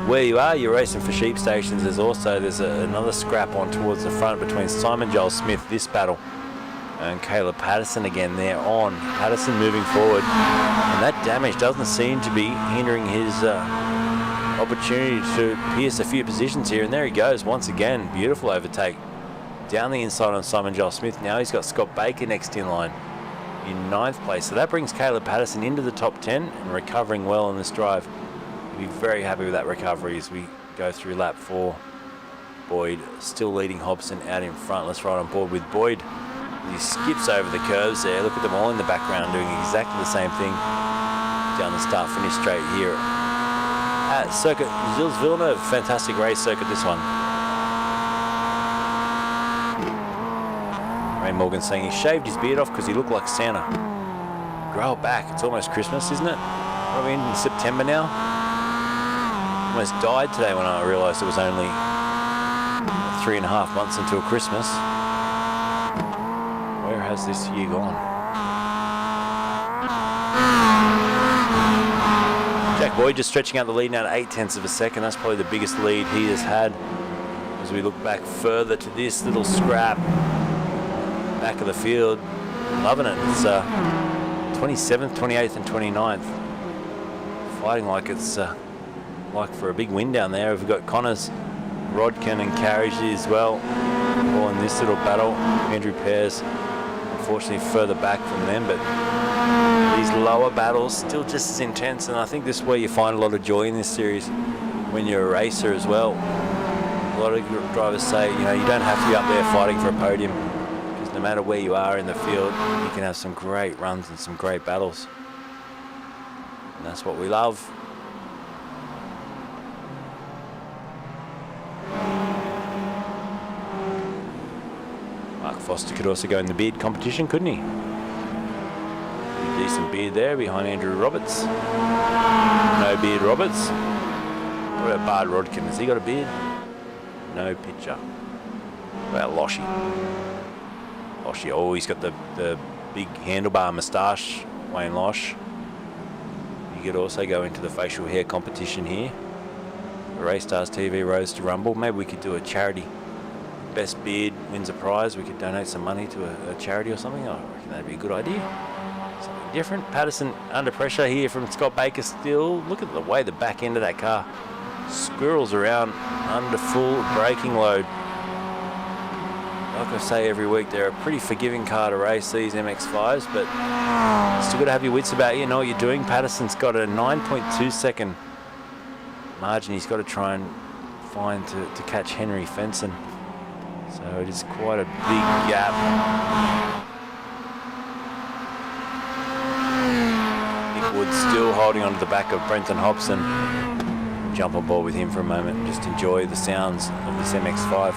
where you are, you're racing for sheep stations. There's another scrap on towards the front between Simon Joel Smith this battle and Caleb Patterson again there on. Patterson moving forward, and that damage doesn't seem to be hindering his opportunity to pierce a few positions here. And there he goes once again. Beautiful overtake down the inside on Simon Joel Smith. Now he's got Scott Baker next in line in 9th place. So that brings Caleb Patterson into the top 10 and recovering well on this drive. He'll be very happy with that recovery as we go through lap 4. Boyd still leading Hobson out in front. Let's ride on board with Boyd. He skips over the curves there. Look at them all in the background doing exactly the same thing down the start-finish straight here at Circuit Gilles Villeneuve. Fantastic race circuit, this one. Ray Morgan saying he shaved his beard off because he looked like Santa. Grow it back. It's almost Christmas, isn't it? What are we in September now? Almost died today when I realised it was only 3.5 months until Christmas. Where has this year gone? Jack Boyd just stretching out the lead now to 0.8 of a second. That's probably the biggest lead he has had as we look back further to this little scrap back of the field. Loving it. It's 27th, 28th and 29th. Fighting like it's like for a big win down there. We've got Connors, Rodkin and Carriage as well all in this little battle. Andrew Pears unfortunately further back from them, but these lower battles still just as intense, and I think this is where you find a lot of joy in this series when you're a racer as well. A lot of drivers say, you know, you don't have to be up there fighting for a podium, because no matter where you are in the field, you can have some great runs and some great battles, and that's what we love. Mark Foster could also go in the beard competition, couldn't he? Pretty decent beard there behind Andrew Roberts. No beard Roberts. What about Bard Rodkin? Has he got a beard? No picture. What about Loshy? Loshy, oh, he's got the big handlebar moustache, Wayne Losh. You could also go into the facial hair competition here. The Race Stars TV Roadster Rumble. Maybe we could do a charity. Best beard wins a prize. We could donate some money to a charity or something. I reckon that'd be a good idea. Something different. Patterson under pressure here from Scott Baker still. Look at the way the back end of that car squirrels around under full braking load. Like I say every week, they're a pretty forgiving car to race, these MX-5s, but still got to have your wits about you, know what you're doing. Patterson's got a 9.2 second margin he's got to try and find to catch Henry Fenson. So it is quite a big gap. Nick Wood still holding onto the back of Brenton Hobson. Jump on board with him for a moment and just enjoy the sounds of this MX-5.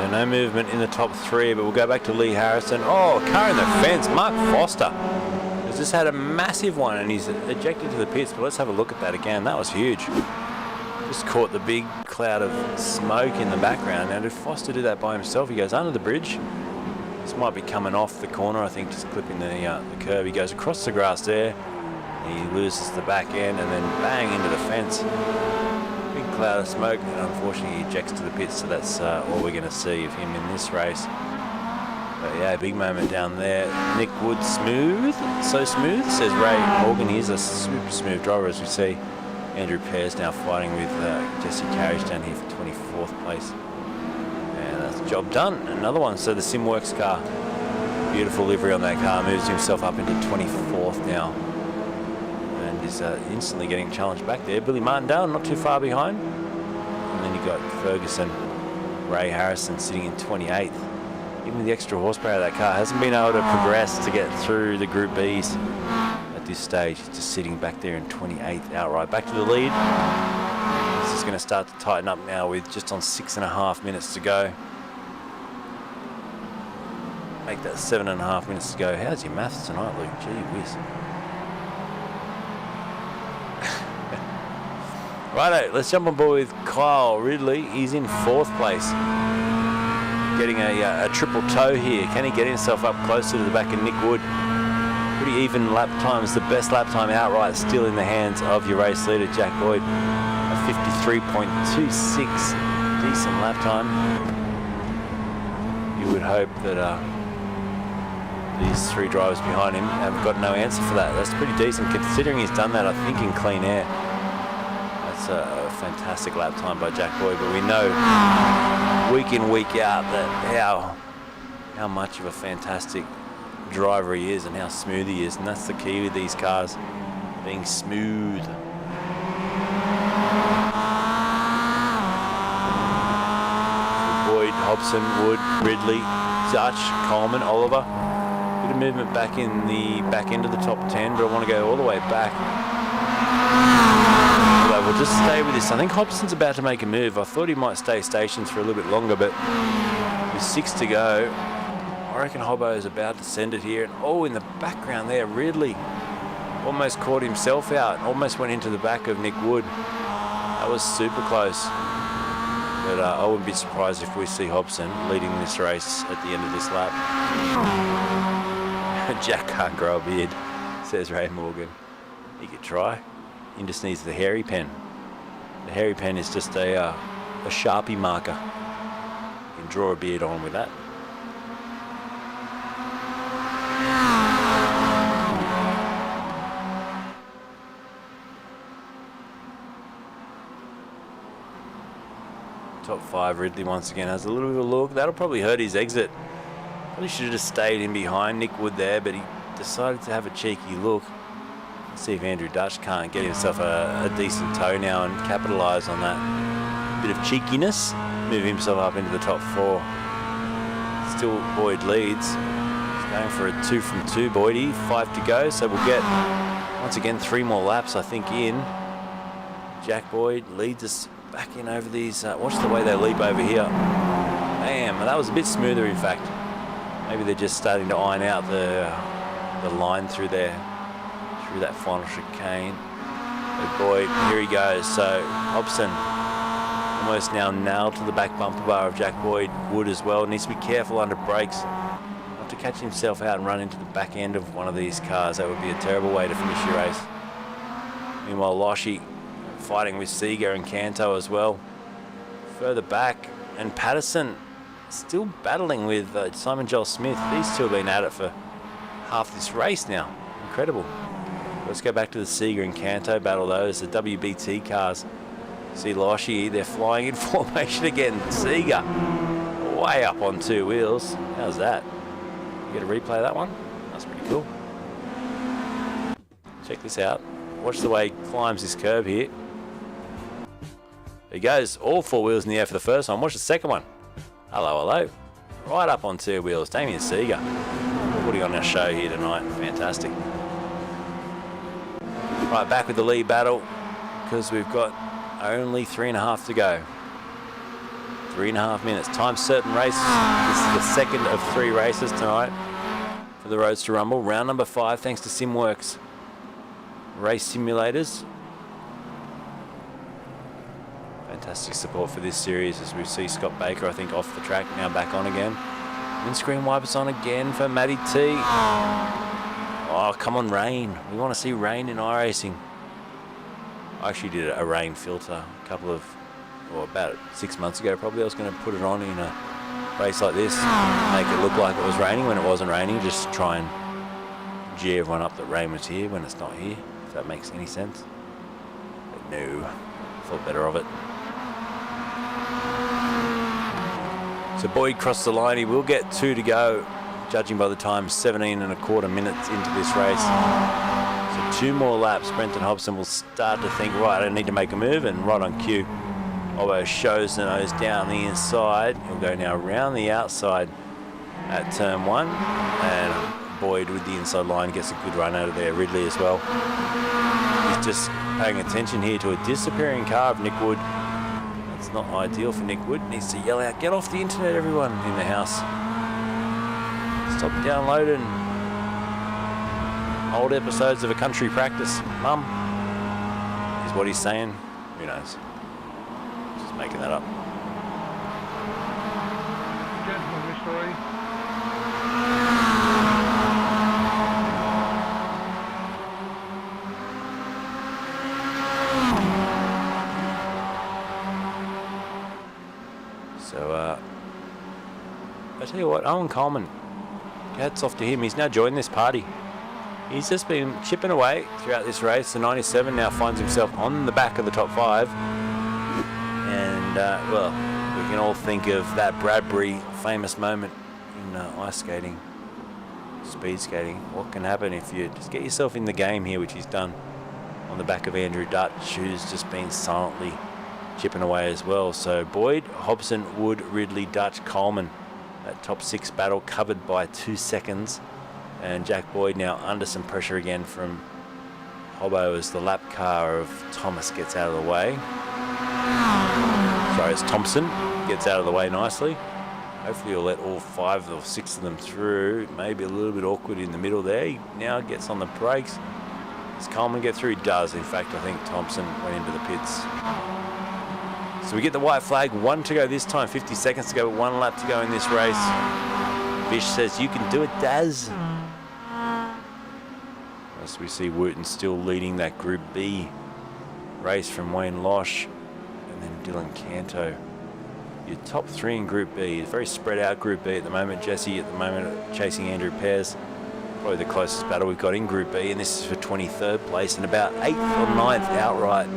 So no movement in the top 3, but we'll go back to Lee Harrison. Oh, car in the fence, Mark Foster has just had a massive one and he's ejected to the pits, but let's have a look at that again. That was huge. Just caught the big cloud of smoke in the background. Now, did Foster do that by himself? He goes under the bridge. This might be coming off the corner, I think, just clipping the curve. He goes across the grass there. He loses the back end and then bang into the fence. Big cloud of smoke, and unfortunately he ejects to the pits, so that's all we're going to see of him in this race. But yeah, big moment down there. Nick Wood, smooth, so smooth, says Ray Morgan. He's a super smooth driver, as we see. Andrew Pearce now fighting with Jesse Carriage down here for 24th place. And that's the job done. Another one, so the Simworx car, beautiful livery on that car, moves himself up into 24th now. And is instantly getting challenged back there. Billy Martindale not too far behind. And then you got Ferguson, Ray Harrison sitting in 28th. Even with the extra horsepower of that car, hasn't been able to progress to get through the Group Bs at this stage. He's just sitting back there in 28th outright. Back to the lead. This is going to start to tighten up now with just on 6.5 minutes to go. Make that 7.5 minutes to go. How's your maths tonight, Luke? Gee whiz. Righto, let's jump on board with Kyle Ridley. He's in 4th place. Getting a triple toe here. Can he get himself up closer to the back of Nick Wood? Pretty even lap times. The best lap time outright still in the hands of your race leader, Jack Boyd. A 53.26. Decent lap time. You would hope that these 3 drivers behind him have got no answer for that. That's pretty decent considering he's done that, I think, in clean air. That's a fantastic lap time by Jack Boyd, but we know week in, week out that how much of a fantastic driver he is and how smooth he is, and that's the key with these cars, being smooth. Boyd, Hobson, Wood, Ridley, Dutch, Coleman, Oliver. Bit of movement back in the back end of the top 10, but I want to go all the way back. Although we'll just stay with this. I think Hobson's about to make a move. I thought he might stay stations for a little bit longer, but with 6 to go, I reckon Hobbo is about to send it here. And oh, in the background there, Ridley almost caught himself out, almost went into the back of Nick Wood. That was super close. But I wouldn't be surprised if we see Hobson leading this race at the end of this lap. Jack can't grow a beard, says Ray Morgan. He could try. He just needs the hairy pen. The hairy pen is just a Sharpie marker. You can draw a beard on with that. Top 5, Ridley once again has a little bit of a look. That'll probably hurt his exit. Probably should have just stayed in behind Nick Wood there, but he decided to have a cheeky look. Let's see if Andrew Dutch can't get himself a decent toe now and capitalise on that bit of cheekiness. Move himself up into the top 4. Still Boyd leads. He's going for a 2 from 2, Boydie. 5 to go, so we'll get, once again, 3 more laps, I think, in. Jack Boyd leads us back in over these. Watch the way they leap over here. Bam, that was a bit smoother, in fact. Maybe they're just starting to iron out the line through there, through that final chicane. But Boyd, here he goes. So Hobson almost now nailed to the back bumper bar of Jack Boyd. Wood as well. Needs to be careful under brakes, not to catch himself out and run into the back end of one of these cars. That would be a terrible way to finish your race. Meanwhile, Loshi fighting with Seeger and Canto as well. Further back, and Patterson still battling with Simon Joel Smith. These two have been at it for half this race now. Incredible. Let's go back to the Seeger and Canto battle though. It's the WBT cars. See Loshi, they're flying in formation again. Seeger way up on 2 wheels. How's that? You get a replay of that one? That's pretty cool. Check this out. Watch the way he climbs this curb here. There he goes, all 4 wheels in the air for the first one. Watch the second one. Hello, hello. Right up on 2 wheels. Damien Seeger putting on our show here tonight. Fantastic. Right, back with the lead battle because we've got only 3.5 to go. 3.5 minutes. Time certain race. This is the second of 3 races tonight for the Roadster Rumble. Round number 5, thanks to Simworx Race Simulators. Fantastic support for this series as we see Scott Baker, I think, off the track, now back on again. Windscreen wipers on again for Matty T. Oh, come on, rain. We want to see rain in iRacing. I actually did a rain filter about 6 months ago probably. I was going to put it on in a race like this, make it look like it was raining when it wasn't raining, just try and gee everyone up that rain was here when it's not here, if that makes any sense. But no, thought better of it. So Boyd crossed the line. He will get 2 to go, judging by the time 17.25 minutes into this race. So 2 more laps. Brenton Hobson will start to think, right, I need to make a move, and right on cue, Obbo shows the nose down the inside. He'll go now around the outside at turn 1, and Boyd with the inside line gets a good run out of there. Ridley as well. He's just paying attention here to a disappearing car of Nick Wood. That's not ideal for Nick Wood. Needs to yell out, get off the internet, everyone in the house. Stop downloading old episodes of A Country Practice. Mum, is what he's saying. Who knows? Just making that up. Gentlemen, story. So, I tell you what, Owen Coleman, hats off to him. He's now joined this party. He's just been chipping away throughout this race. The 97 now finds himself on the back of the top 5. And, well, we can all think of that Bradbury famous moment in ice skating, speed skating. What can happen if you just get yourself in the game here, which he's done on the back of Andrew Dutch, who's just been silently chipping away as well. So Boyd, Hobson, Wood, Ridley, Dutch, Coleman. That top 6 battle covered by 2 seconds. And Jack Boyd now under some pressure again from Hobbo as the lap car of Thomas gets out of the way. Sorry, as Thompson gets out of the way nicely. Hopefully he'll let all 5 or 6 of them through. Maybe a little bit awkward in the middle there. He now gets on the brakes. Does Coleman get through? He does. In fact, I think Thompson went into the pits. So we get the white flag, 1 to go this time, 50 seconds to go, 1 lap to go in this race. Fish says, you can do it, Daz. As we see Wooten still leading that Group B race from Wayne Losh and then Dylan Canto. Your top 3 in Group B. It's a very spread out Group B at the moment. Jesse at the moment chasing Andrew Pears. Probably the closest battle we've got in Group B, and this is for 23rd place and about 8th or 9th outright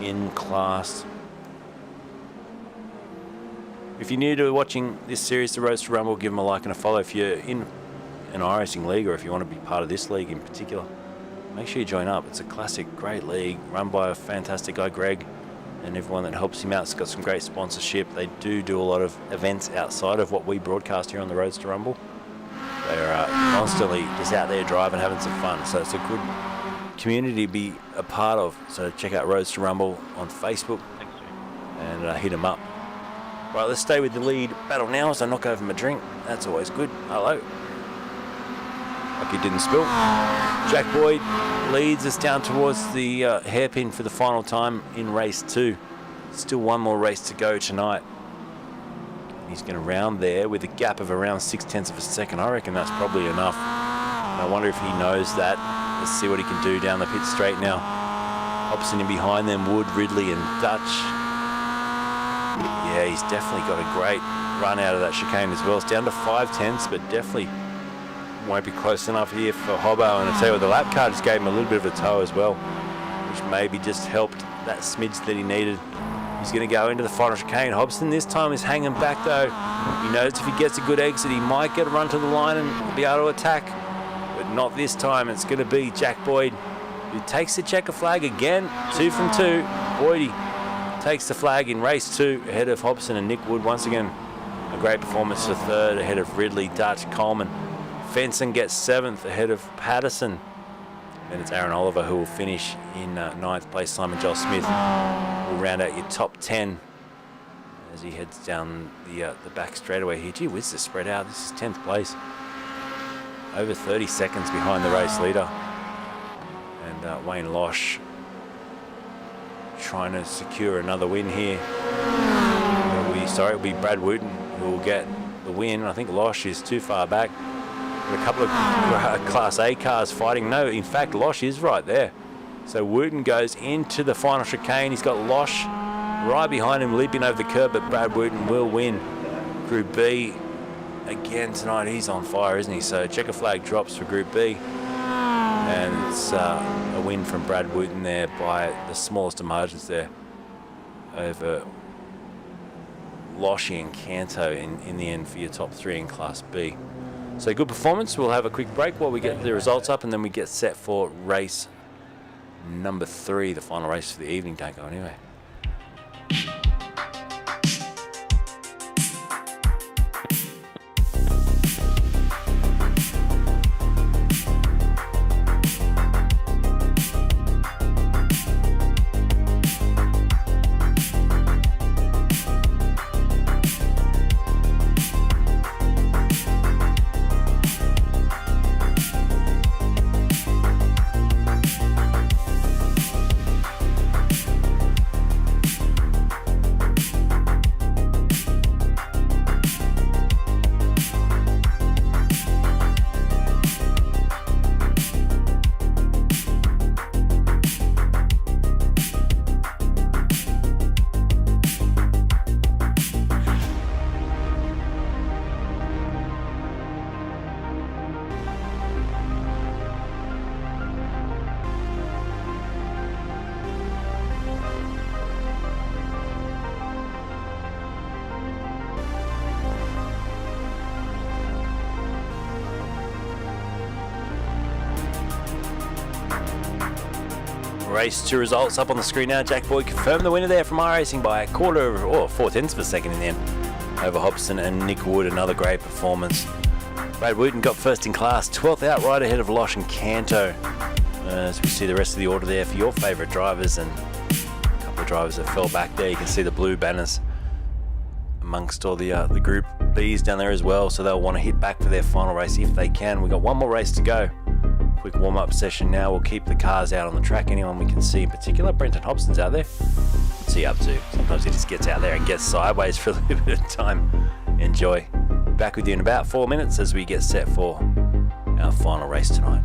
in class. If you're new to watching this series, the Roadster Rumble, give them a like and a follow. If you're in an iRacing league, or if you want to be part of this league in particular, make sure you join up. It's a classic, great league run by a fantastic guy, Greg, and everyone that helps him out. It's got some great sponsorship. They do a lot of events outside of what we broadcast here on the Roadster Rumble. They're constantly just out there driving, having some fun. So it's a good community to be a part of. So check out Roadster Rumble on Facebook and hit them up. Right, let's stay with the lead battle now as I knock over my drink. That's always good. Hello. Like he didn't spill. Jack Boyd leads us down towards the hairpin for the final time in race 2. Still 1 more race to go tonight. He's going to round there with a gap of around 0.6 of a second. I reckon that's probably enough. And I wonder if he knows that. Let's see what he can do down the pit straight now. Hobson in behind them, Wood, Ridley and Dutch. Yeah, he's definitely got a great run out of that chicane as well. It's down to 0.5, but definitely won't be close enough here for Hobbo. And I tell you what, the lap car just gave him a little bit of a tow as well, which maybe just helped that smidge that he needed. He's going to go into the final chicane. Hobson this time is hanging back though. He knows if he gets a good exit, he might get a run to the line and be able to attack. But not this time. It's going to be Jack Boyd who takes the checker flag again. 2 from 2. Boydie takes the flag in race 2 ahead of Hobson and Nick Wood. Once again, a great performance for 3rd ahead of Ridley, Dutch, Coleman. Fenson gets 7th ahead of Patterson. And it's Aaron Oliver who will finish in 9th place. Simon Joel Smith will round out your top 10 as he heads down the back straightaway here. Gee whiz, the spread out. This is 10th place. Over 30 seconds behind the race leader. And Wayne Losh trying to secure another win here. It'll be Brad Wooten who will get the win. I think Losh is too far back. A couple of Class A cars fighting. No, in fact, Losh is right there. So Wooten goes into the final chicane. He's got Losh right behind him, leaping over the curb, but Brad Wooten will win Group B again tonight. He's on fire, isn't he? So checker flag drops for Group B. And it's a win from Brad Wooten there by the smallest of margins there over Loshy and Canto in the end for your top 3 in Class B. So good performance. We'll have a quick break while we get the results up, and then we get set for race number 3, the final race for the evening. Don't go anywhere. Race 2 results up on the screen now. Jack Boyd confirmed the winner there from iRacing by a quarter or 4/10 of a second in the end over Hobson and Nick Wood. Another great performance. Brad Wooten got first in class, 12th out, right ahead of Losh and Canto. As we see the rest of the order there for your favourite drivers, and a couple of drivers that fell back there. You can see the blue banners amongst all the Group Bs down there as well, so they'll want to hit back for their final race if they can. We've got one more race to go. Quick warm-up session now. We'll keep the cars out on the track. Anyone we can see in particular. Brenton Hobson's out there. What's he up to? Sometimes he just gets out there and gets sideways for a little bit of time. Enjoy. Back with you in about 4 minutes as we get set for our final race tonight.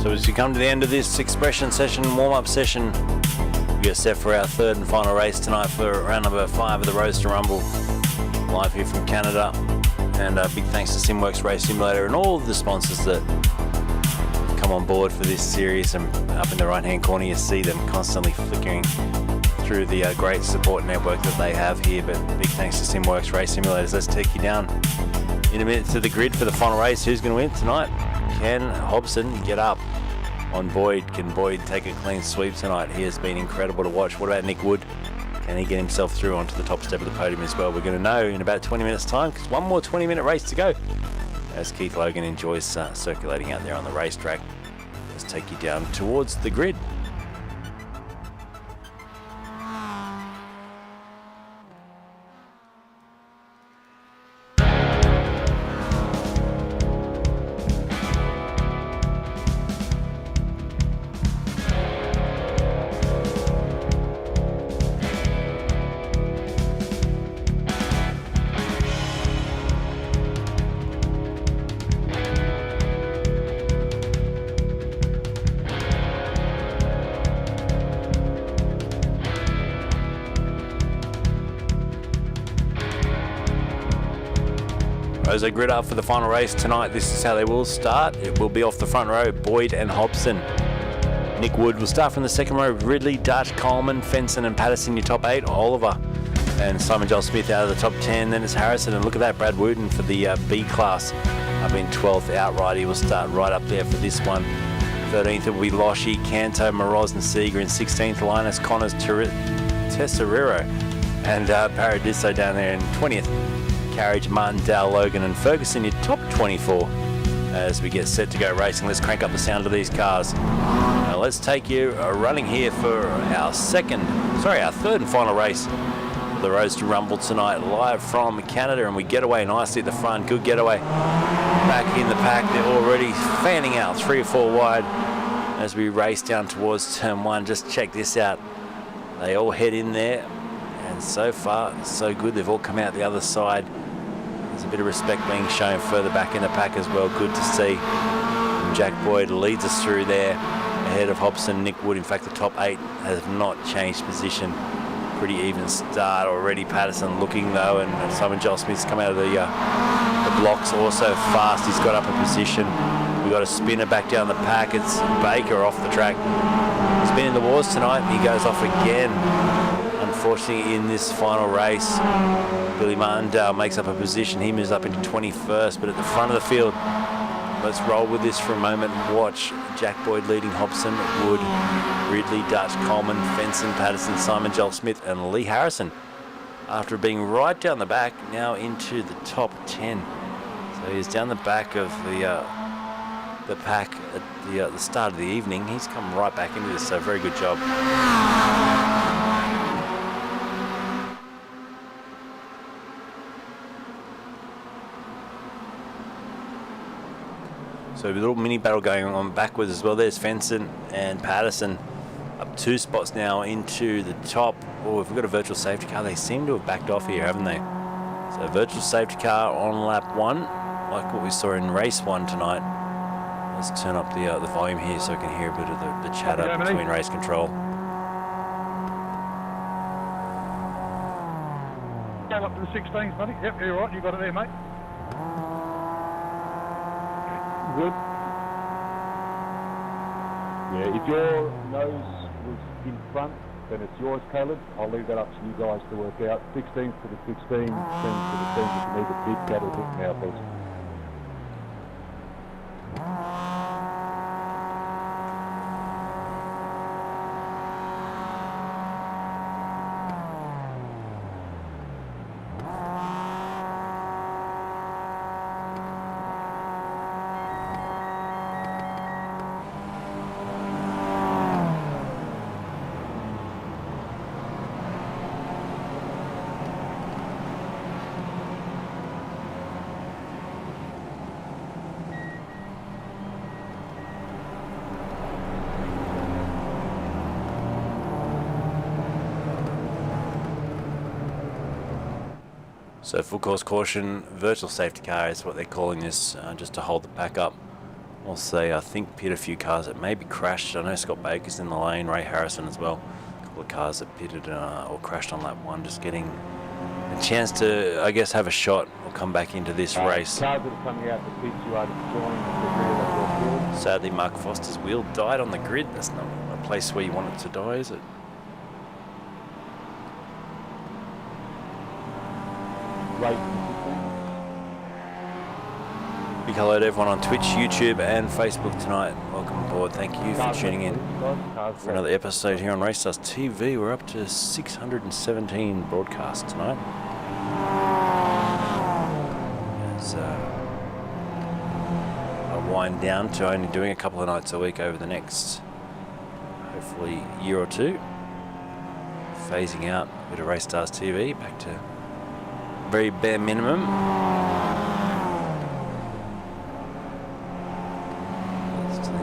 So as we come to the end of this expression session, warm-up session, we get set for our third and final race tonight for round number 5 of the Roadster Rumble, live here from Canada. And big thanks to Simworx Race Simulator and all of the sponsors that come on board for this series. And up in the right-hand corner, you see them constantly flickering through the great support network that they have here. But big thanks to Simworx Race Simulators. Let's take you down in a minute to the grid for the final race. Who's going to win tonight? Can Hobson get up on Boyd? Can Boyd take a clean sweep tonight? He has been incredible to watch. What about Nick Wood? Can he get himself through onto the top step of the podium as well? We're going to know in about 20 minutes time, because one more 20-minute race to go as Keith Logan enjoys circulating out there on the racetrack. Let's take you down towards the grid. As they grid up for the final race tonight, this is how they will start. It will be off the front row, Boyd and Hobson. Nick Wood will start from the second row, Ridley, Dutch, Coleman, Fenson and Patterson, your top 8, Oliver and Simon Joel Smith out of the top 10. Then it's Harrison, and look at that, Brad Wooten for the B class up in 12th outright. He will start right up there for this one. 13th it will be Loshi, Canto, Moroz and Seeger. In 16th, Linus, Connors, Tesserero and Paradiso down there in 20th. Carriage, Martin, Dow, Logan and Ferguson, your top 24 as we get set to go racing. Let's crank up the sound of these cars. Now let's take you running here for our third and final race of the Roadster Rumble tonight, live from Canada, and we get away nicely at the front. Good getaway back in the pack. They're already fanning out 3 or 4 wide as we race down towards turn 1. Just check this out. They all head in there, and so far so good. They've all come out the other side. There's a bit of respect being shown further back in the pack as well. Good to see. And Jack Boyd leads us through there ahead of Hobson, Nick Wood. In fact, the top 8 have not changed position. Pretty even start already. Patterson looking though, and Simon Joel Smith's come out of the blocks also fast. He's got up a position. We've got a spinner back down the pack. It's Baker off the track. He's been in the wars tonight and he goes off again. Unfortunately, in this final race, Billy Martindale makes up a position. He moves up into 21st, but at the front of the field, let's roll with this for a moment and watch Jack Boyd leading Hobson, Wood, Ridley, Dutch, Coleman, Fenson, Patterson, Simon Joel Smith and Lee Harrison. After being right down the back, now into the top 10. So he's down the back of the pack at the start of the evening. He's come right back into this, so very good job. So a little mini battle going on backwards as well. There's Fenson and Patterson up 2 spots now into the top. Oh, if we've got a virtual safety car, they seem to have backed off here, haven't they? So virtual safety car on lap 1, like what we saw in race 1 tonight. Let's turn up the volume here so I can hear a bit of the chatter between race control. Go up to the 16s, buddy. Yep, you're right. You got it there, mate. Good. Yeah, if your nose was in front, then it's yours, Caleb. I'll leave that up to you guys to work out. 16 to the 16, 10 to the 10. If you need a big cattle hook now, please. So full course caution, virtual safety car is what they're calling this, just to hold the pack up I'll say, I think pitted a few cars that maybe crashed. I know Scott Baker's in the lane, Ray Harrison as well. A couple of cars that pitted or crashed on lap 1, just getting a chance to, I guess, have a shot or come back into this race. Cars that are coming out the pits, you are joining the rear of your field. Sadly, Mark Foster's wheel died on the grid. That's not a place where you want it to die, is it? Right. Big hello to everyone on Twitch, YouTube and Facebook tonight. Welcome aboard. Thank you for tuning in for another episode here on Race Stars TV. We're up to 617 broadcasts tonight. As I wind down to only doing a couple of nights a week over the next, hopefully, year or two. Phasing out a bit of Race Stars TV back to very bare minimum.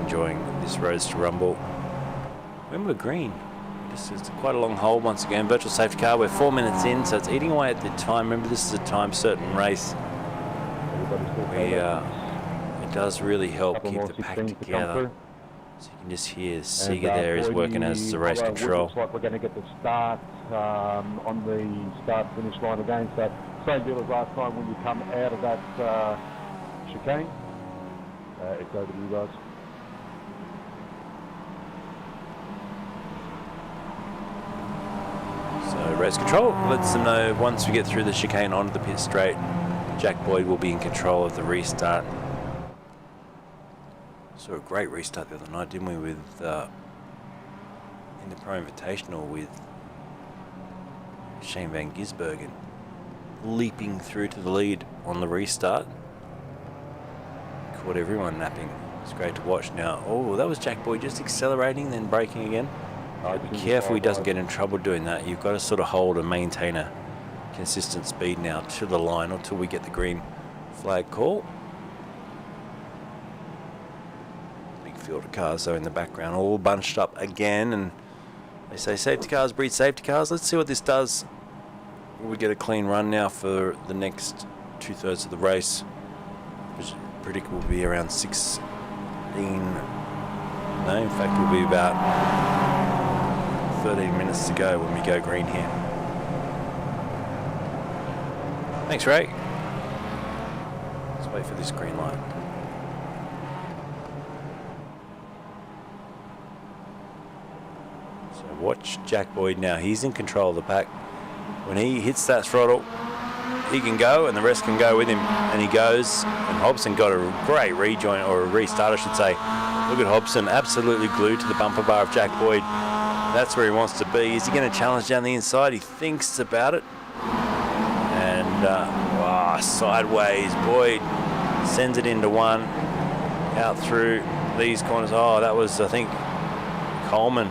Enjoying this Roadster Rumble. Remember green. This is quite a long hole once again. Virtual safety car. We're 4 minutes in, so it's eating away at the time. Remember, this is a time certain race. It does really help keep the pack together. So you can just hear Seeger there is working as the race control. Looks like we're going to get the start on the start-finish line again. So same deal as last time when you come out of that chicane. It's over to you guys. So race control lets them know once we get through the chicane onto the pit straight, Jack Boyd will be in control of the restart. Saw a great restart the other night, didn't we, with in the Pro Invitational with Shane Van Gisbergen leaping through to the lead on the restart. Caught everyone napping. It's great to watch now. Oh, that was Jack Boyd just accelerating, then braking again. Be careful he doesn't get in trouble doing that. You've got to sort of hold and maintain a consistent speed now to the line until we get the green flag call. Big field of cars though in the background, all bunched up again, and they say safety cars breed safety cars. Let's see what this does. We get a clean run now for the next 2/3 of the race, which predict will be around 16. No, in fact, will be about 13 minutes to go when we go green here. Thanks, Ray. Let's wait for this green light. So watch Jack Boyd now. He's in control of the pack. When he hits that throttle, he can go and the rest can go with him. And he goes, and Hobson got a great rejoin, or a restart I should say. Look at Hobson, absolutely glued to the bumper bar of Jack Boyd. That's where he wants to be. Is he going to challenge down the inside? He thinks about it. And sideways, Boyd sends it into one, out through these corners. Oh, that was, I think, Coleman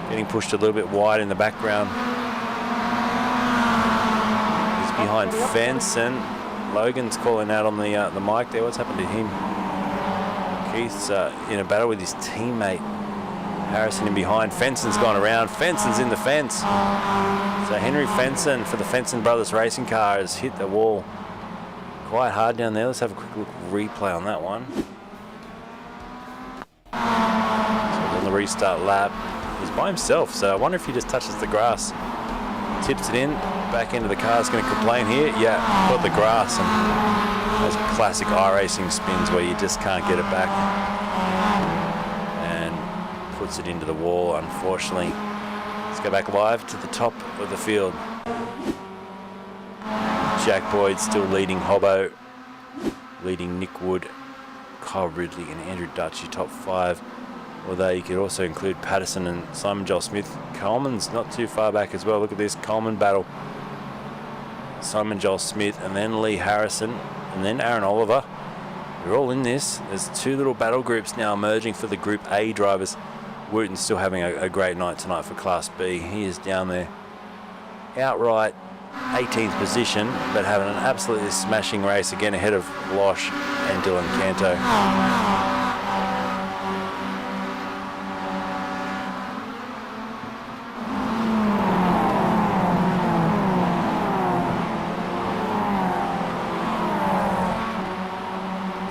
getting pushed a little bit wide in the background. He's behind Fenson. Logan's calling out on the mic there. What's happened to him? Keith's in a battle with his teammate. Harrison in behind. Fenson's gone around. Fenson's in the fence. So Henry Fenson for the Fenson Brothers racing car has hit the wall quite hard down there. Let's have a quick look replay on that one. So on the restart lap, he's by himself. So I wonder if he just touches the grass, tips it in, back into the car. Is going to complain here. Yeah, got the grass, and those classic iRacing spins where you just can't get it back. Puts it into the wall, unfortunately. Let's go back live to the top of the field. Jack Boyd still leading Hobbo, leading Nick Wood, Kyle Ridley and Andrew Dutchy, top 5. Although you could also include Patterson and Simon Joel Smith. Coleman's not too far back as well. Look at this Coleman battle. Simon Joel Smith and then Lee Harrison and then Aaron Oliver. They're all in this. There's 2 little battle groups now emerging for the Group A drivers. Wooten's still having a great night tonight for Class B. He is down there outright 18th position, but having an absolutely smashing race again ahead of Losh and Dylan Canto.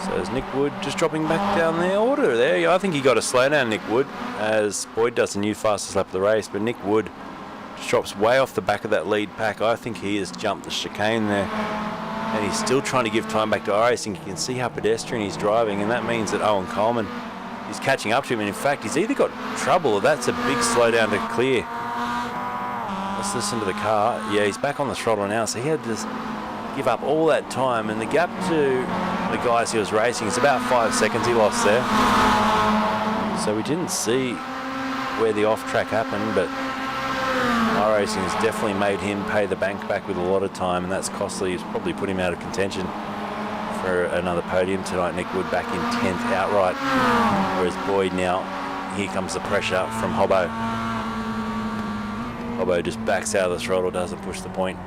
So as Nick Wood just dropping back down the order there. Yeah, I think he got a slowdown, Nick Wood, as Boyd does the new fastest lap of the race, but Nick Wood just drops way off the back of that lead pack. I think he has jumped the chicane there, and he's still trying to give time back to iRacing. You can see how pedestrian he's driving, and that means that Owen Coleman is catching up to him, and in fact he's either got trouble or that's a big slowdown to clear. Let's listen to the car. Yeah, he's back on the throttle now, so he had to give up all that time, and the gap to the guys he was racing is about 5 seconds he lost there. So we didn't see where the off track happened, but iRacing has definitely made him pay the bank back with a lot of time, and that's costly. It's probably put him out of contention for another podium tonight. Nick Wood back in 10th outright, whereas Boyd now, here comes the pressure from Hobbo. Hobbo just backs out of the throttle, doesn't push the point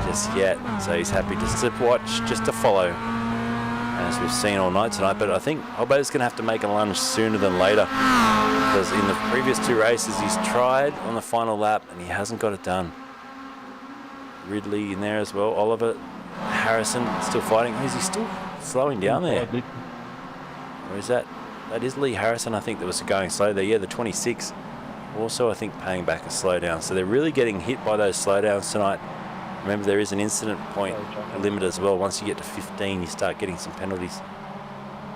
just yet, so he's happy to slip watch just to follow, as we've seen all night tonight. But I think Hobbo's going to have to make a lunge sooner than later, because in the previous 2 races he's tried on the final lap and he hasn't got it done. Ridley in there as well, Oliver Harrison still fighting. Is he still slowing down there? Or is that is Lee Harrison, I think, that was going slow there. Yeah, the 26 also, I think, paying back a slowdown. So they're really getting hit by those slowdowns tonight. Remember, there is an incident point limit as well. Once you get to 15, you start getting some penalties.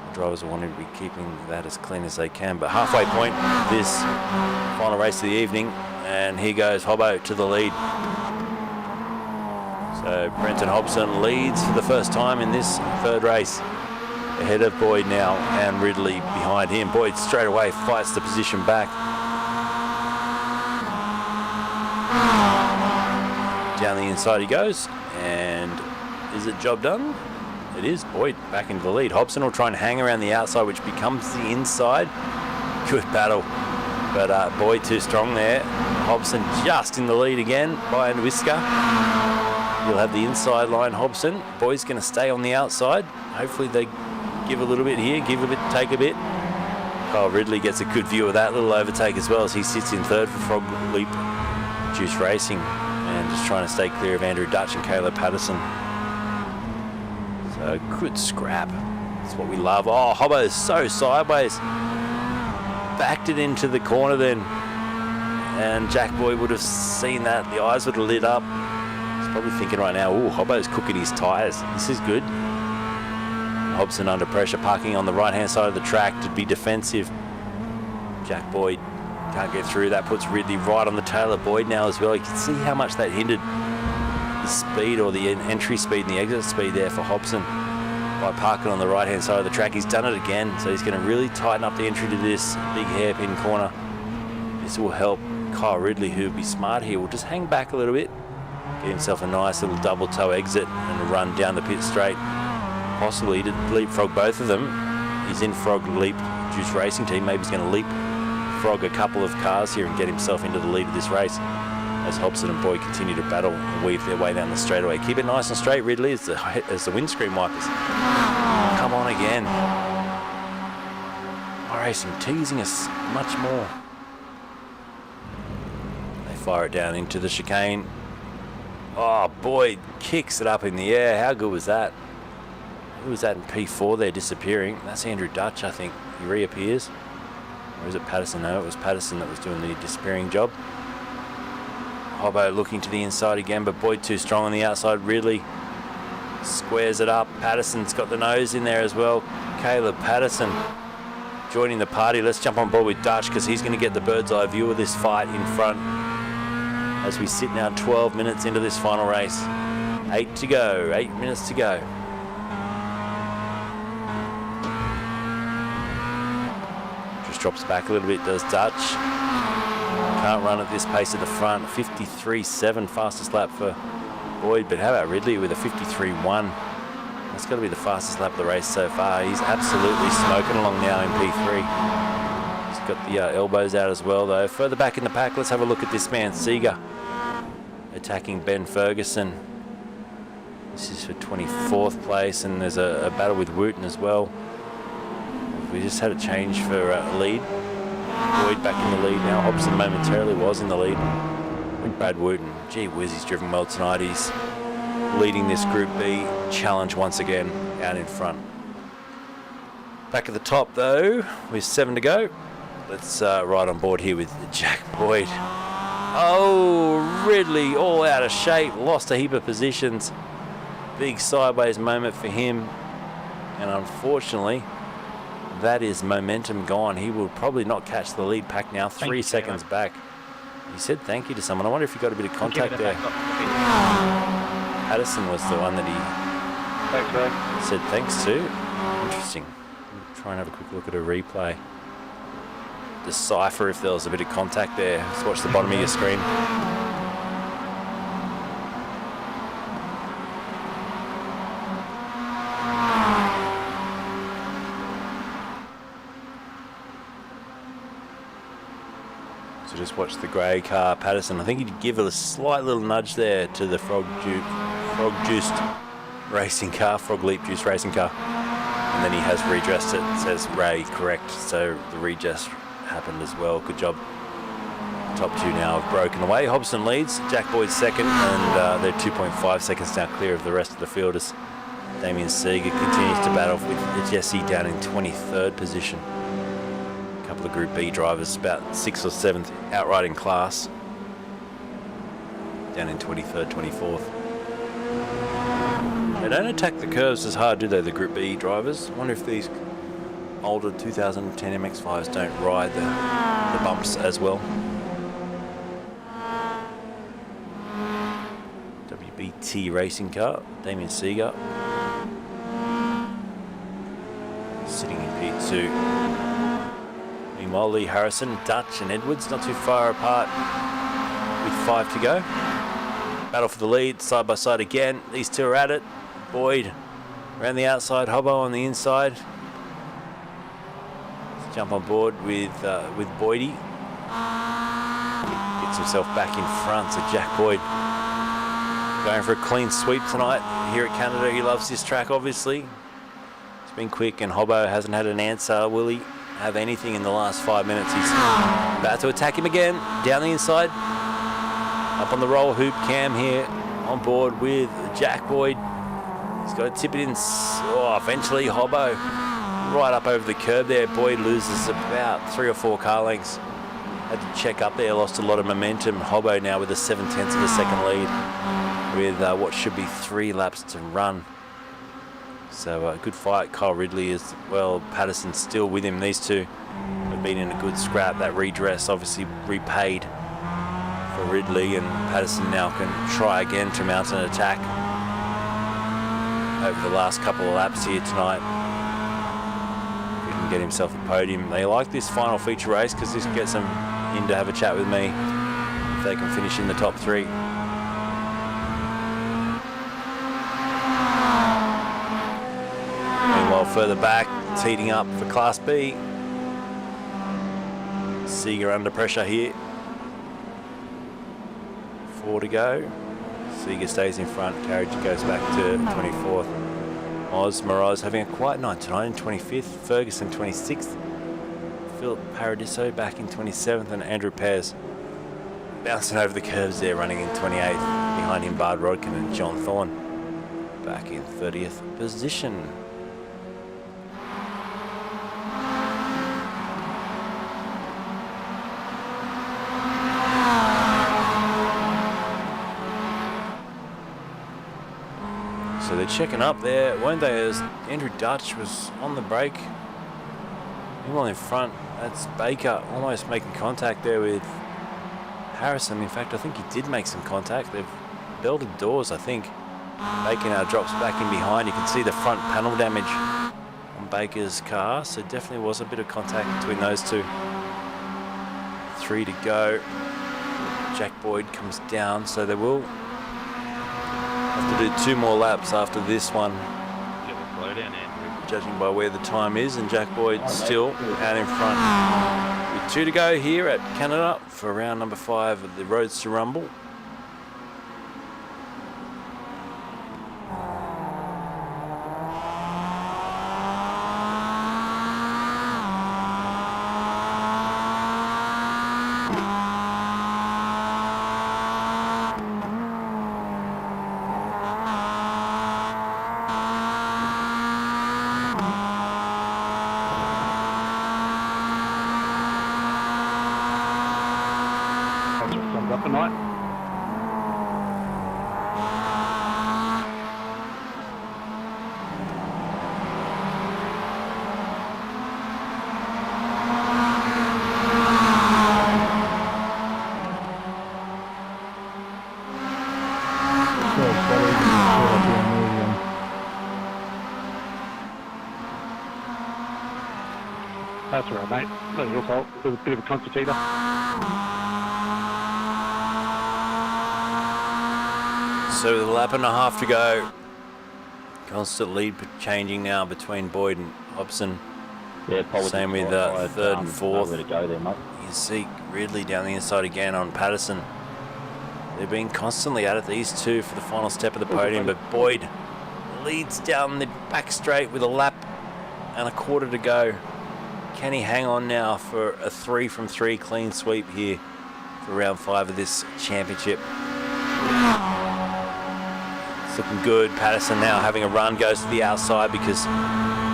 The drivers are wanting to be keeping that as clean as they can. But halfway point, this final race of the evening, and here goes Hobbo to the lead. So Brenton Hobson leads for the first time in this 3rd race, ahead of Boyd now, and Ridley behind him. Boyd straight away fights the position back. Down the inside he goes, and is it job done? It is. Boyd back into the lead. Hobson will try and hang around the outside, which becomes the inside. Good battle, but Boyd too strong there. Hobson just in the lead again by a whisker. He'll have the inside line, Hobson. Boyd's going to stay on the outside. Hopefully they give a little bit here, give a bit, take a bit. Kyle Ridley gets a good view of that little overtake as well, as he sits in 3rd for Frog Leap Juice Racing, and just trying to stay clear of Andrew Dutch and Caleb Patterson. So good scrap. That's what we love. Oh, Hobbo's so sideways. Backed it into the corner then, and Jack Boyd would have seen that. The eyes would have lit up. He's probably thinking right now, ooh, Hobbo's cooking his tyres. This is good. Hobson under pressure, parking on the right-hand side of the track to be defensive. Jack Boyd can't get through. That puts Ridley right on the tail of Boyd now as well. You can see how much that hindered the speed, or the entry speed and the exit speed there for Hobson by parking on the right-hand side of the track. He's done it again, so he's going to really tighten up the entry to this big hairpin corner. This will help Kyle Ridley, who will be smart here, will just hang back a little bit, get himself a nice little double toe exit and run down the pit straight. Possibly to leapfrog both of them. He's in Frog Leap Juice Racing Team. Maybe he's going to leapfrog a couple of cars here and get himself into the lead of this race, as Hobson and Boyd continue to battle and weave their way down the straightaway. Keep it nice and straight, Ridley, as the windscreen wipers come on again. iRacing teasing us much more. They fire it down into the chicane. Oh, Boyd kicks it up in the air. How good was that? Who was that in P4 there disappearing? That's Andrew Dutch, I think. He reappears. Or is it Patterson? No, it was Patterson that was doing the disappearing job. Hobbo looking to the inside again, but Boyd too strong on the outside. Ridley squares it up. Patterson's got the nose in there as well. Caleb Patterson joining the party. Let's jump on board with Dutch, because he's going to get the bird's eye view of this fight in front, as we sit now 12 minutes into this final race. 8 to go, 8 minutes to go. Drops back a little bit, does Dutch. Can't run at this pace at the front. 53.7 fastest lap for Boyd, but how about Ridley with a 53.1? That's got to be the fastest lap of the race so far. He's absolutely smoking along now in P3. He's got the elbows out as well, though. Further back in the pack, let's have a look at this man, Seeger, attacking Ben Ferguson. This is for 24th place, and there's a battle with Wooten as well. We just had a change for lead. Boyd back in the lead now. Hobson momentarily was in the lead. And Brad Wooten, gee whiz, he's driven well tonight. He's leading this Group B challenge once again out in front. Back at the top though, with 7 to go. Let's ride on board here with Jack Boyd. Oh, Ridley all out of shape, lost a heap of positions. Big sideways moment for him. And unfortunately, that is momentum gone. He will probably not catch the lead pack now, 3 seconds back. He said thank you to someone. I wonder if he got a bit of contact there. Addison was the one that he said thanks to. Interesting. We'll try and have a quick look at a replay. Decipher if there was a bit of contact there. Let's watch the bottom of your screen. So just watch the grey car, Patterson. I think he'd give a slight little nudge there to the frog juiced racing car, frog leap juice racing car. And then he has redressed it. It says Ray correct, so the redress happened as well. Good job. Top 2 now have broken away. Hobson leads, Jack Boyd second, and they're 2.5 seconds now clear of the rest of the field as Damien Seeger continues to battle with Jesse down in 23rd position. A couple of Group B drivers, about 6th or 7th outright in class, down in 23rd, 24th. They don't attack the curves as hard, do they, the Group B drivers? I wonder if these older 2010 MX-5s don't ride the bumps as well. WBT racing car, Damien Seeger. Sitting in P2. Meanwhile, Lee Harrison, Dutch and Edwards not too far apart with 5 to go. Battle for the lead, side by side again. These two are at it. Boyd around the outside, Hobbo on the inside. Let's jump on board with Boydie. Gets himself back in front, so Jack Boyd going for a clean sweep tonight here at Canada. He loves this track, obviously. It's been quick, and Hobbo hasn't had an answer. Will he have anything in the last 5 minutes? He's about to attack him again, down the inside. Up on the roll hoop, Cam here on board with Jack Boyd. He's got to tip it in. Oh, eventually Hobbo right up over the curb there. Boyd loses about 3 or 4 car lengths. Had to check up there, lost a lot of momentum. Hobbo now with a 7/10 of a second lead with what should be 3 laps to run. So a good fight. Kyle Ridley as well. Patterson still with him. These two have been in a good scrap. That redress obviously repaid for Ridley, and Patterson now can try again to mount an attack over the last couple of laps here tonight. He can get himself a podium. They like this final feature race because this gets them in to have a chat with me if they can finish in the top 3. Meanwhile, further back, teeing up for Class B. Seeger under pressure here. 4 to go. Seeger stays in front. Carriage goes back to 24th. Moroz having a quiet night tonight in 25th. Ferguson 26th. Philip Paradiso back in 27th. And Andrew Pears bouncing over the curves there, running in 28th. Behind him, Bard Rodkin and John Thorne back in 30th position. So they're checking up there, weren't they, as Andrew Dutch was on the brake. Meanwhile in front, that's Baker almost making contact there with Harrison. In fact, I think he did make some contact. They've belted doors, I think. Baker now drops back in behind. You can see the front panel damage on Baker's car, so definitely was a bit of contact between those two. 3 to go. Jack Boyd comes down, so they will have to do 2 more laps after this one, judging by where the time is, and Jack Boyd still out in front with 2 to go here at Canada for round number 5 of the Roadster Rumble. Good night. That's all right, mate. No, your fault. It was a bit of a concertina. So with a lap and a half to go. Constant lead changing now between Boyd and Hobson. Yeah, same with third and fourth. Nowhere to go there, mate. You see Ridley down the inside again on Patterson. They're being constantly at it, these two, for the final step of the podium, but Boyd leads down the back straight with a lap and a quarter to go. Can he hang on now for a 3 from 3 clean sweep here for round 5 of this championship? It's looking good. Patterson now having a run, goes to the outside because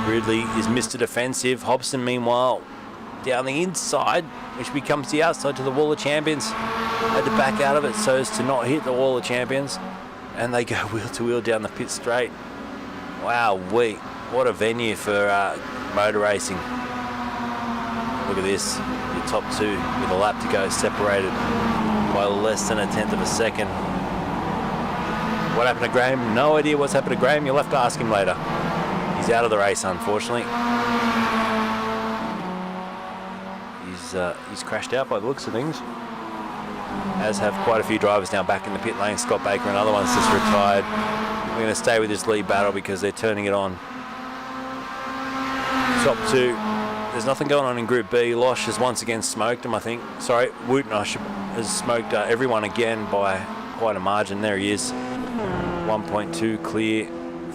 Ridley is Mr. Defensive. Hobson, meanwhile, down the inside, which becomes the outside to the Wall of Champions. Had to back out of it so as to not hit the Wall of Champions. And they go wheel to wheel down the pit straight. Wow, what a venue for motor racing. Look at this, your top two with a lap to go, separated by less than a tenth of a second. What happened to Graham? No idea what's happened to Graham. You'll have to ask him later. He's out of the race, unfortunately. He's crashed out by the looks of things. As have quite a few drivers now back in the pit lane. Scott Baker, another one's just retired. We're going to stay with this lead battle because they're turning it on. Top two. There's nothing going on in Group B. Losh has once again smoked him, I think. Sorry, Wooten has smoked everyone again by quite a margin. There he is. 1.2 clear.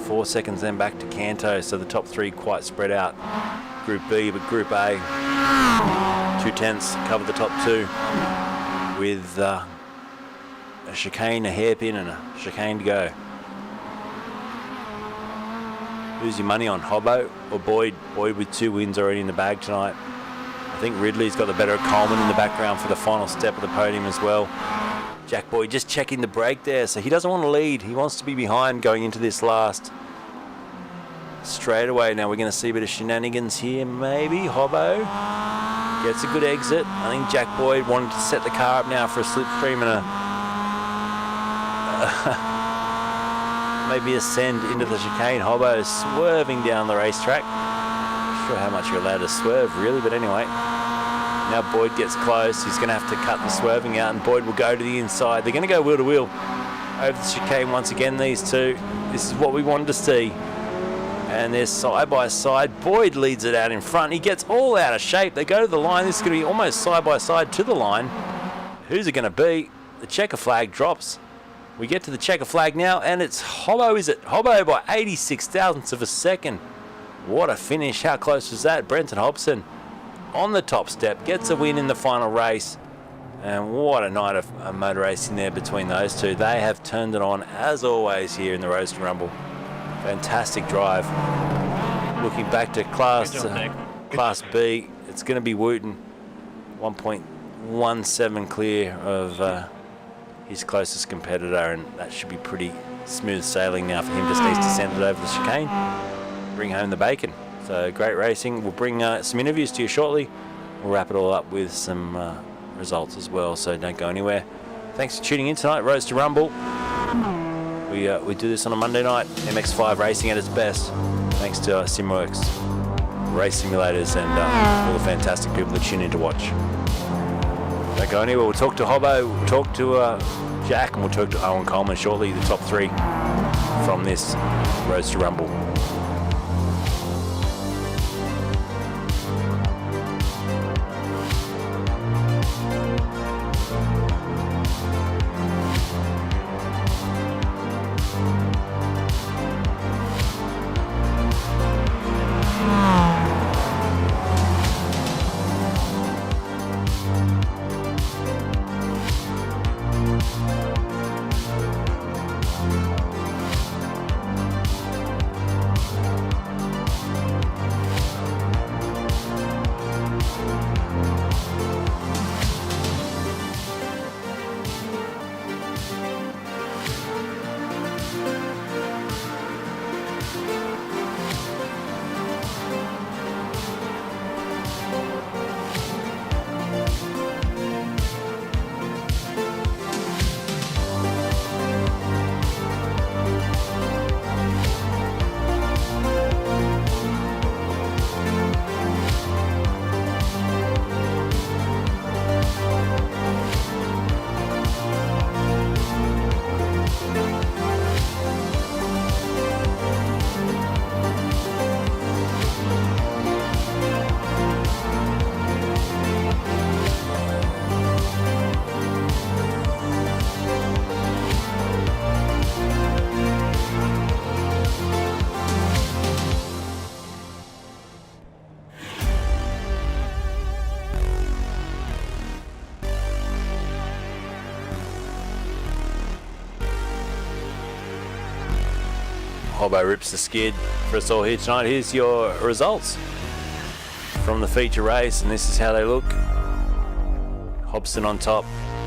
4 seconds then back to Canto. So the top three quite spread out. Group B, but Group A, 2/10 cover the top two with a chicane, a hairpin, and a chicane to go. Who's your money on, Hobbo or Boyd? Boyd with 2 wins already in the bag tonight. I think Ridley's got the better of Coleman in the background for the final step of the podium as well. Jack Boyd just checking the brake there, so he doesn't want to lead. He wants to be behind going into this last straightaway. Now we're going to see a bit of shenanigans here, maybe. Hobbo gets a good exit. I think Jack Boyd wanted to set the car up now for a slipstream and maybe ascend into the chicane. Hobbo is swerving down the racetrack. Not sure how much you're allowed to swerve really, but anyway. Now Boyd gets close. He's going to have to cut the swerving out and Boyd will go to the inside. They're going to go wheel to wheel over the chicane once again, these two. This is what we wanted to see. And they're side by side. Boyd leads it out in front. He gets all out of shape. They go to the line. This is going to be almost side by side to the line. Who's it going to be? The checker flag drops. We get to the checker flag now, and it's Hobbo, is it? Hobbo by 86 thousandths of a second. What a finish. How close was that? Brenton Hobson on the top step, gets a win in the final race. And what a night of motor racing there between those two. They have turned it on, as always, here in the Roadster Rumble. Fantastic drive. Looking back to Class B, it's going to be Wooten. 1.17 clear of his closest competitor, and that should be pretty smooth sailing now for him. Just needs to send it over the chicane, bring home the bacon. So great racing. We'll bring some interviews to you shortly. We'll wrap it all up with some results as well, so don't go anywhere. Thanks for tuning in tonight, Roadster Rumble. We do this on a Monday night. MX5 racing at its best, thanks to Simworx race simulators and all the fantastic people that tune in to watch. Don't go anywhere. We'll talk to Hobbo, we'll talk to Jack, and we'll talk to Owen Coleman shortly, the top three from this Roadster Rumble. Hobbo rips the skid for us all here tonight. Here's your results from the feature race, and this is how they look. Hobson on top,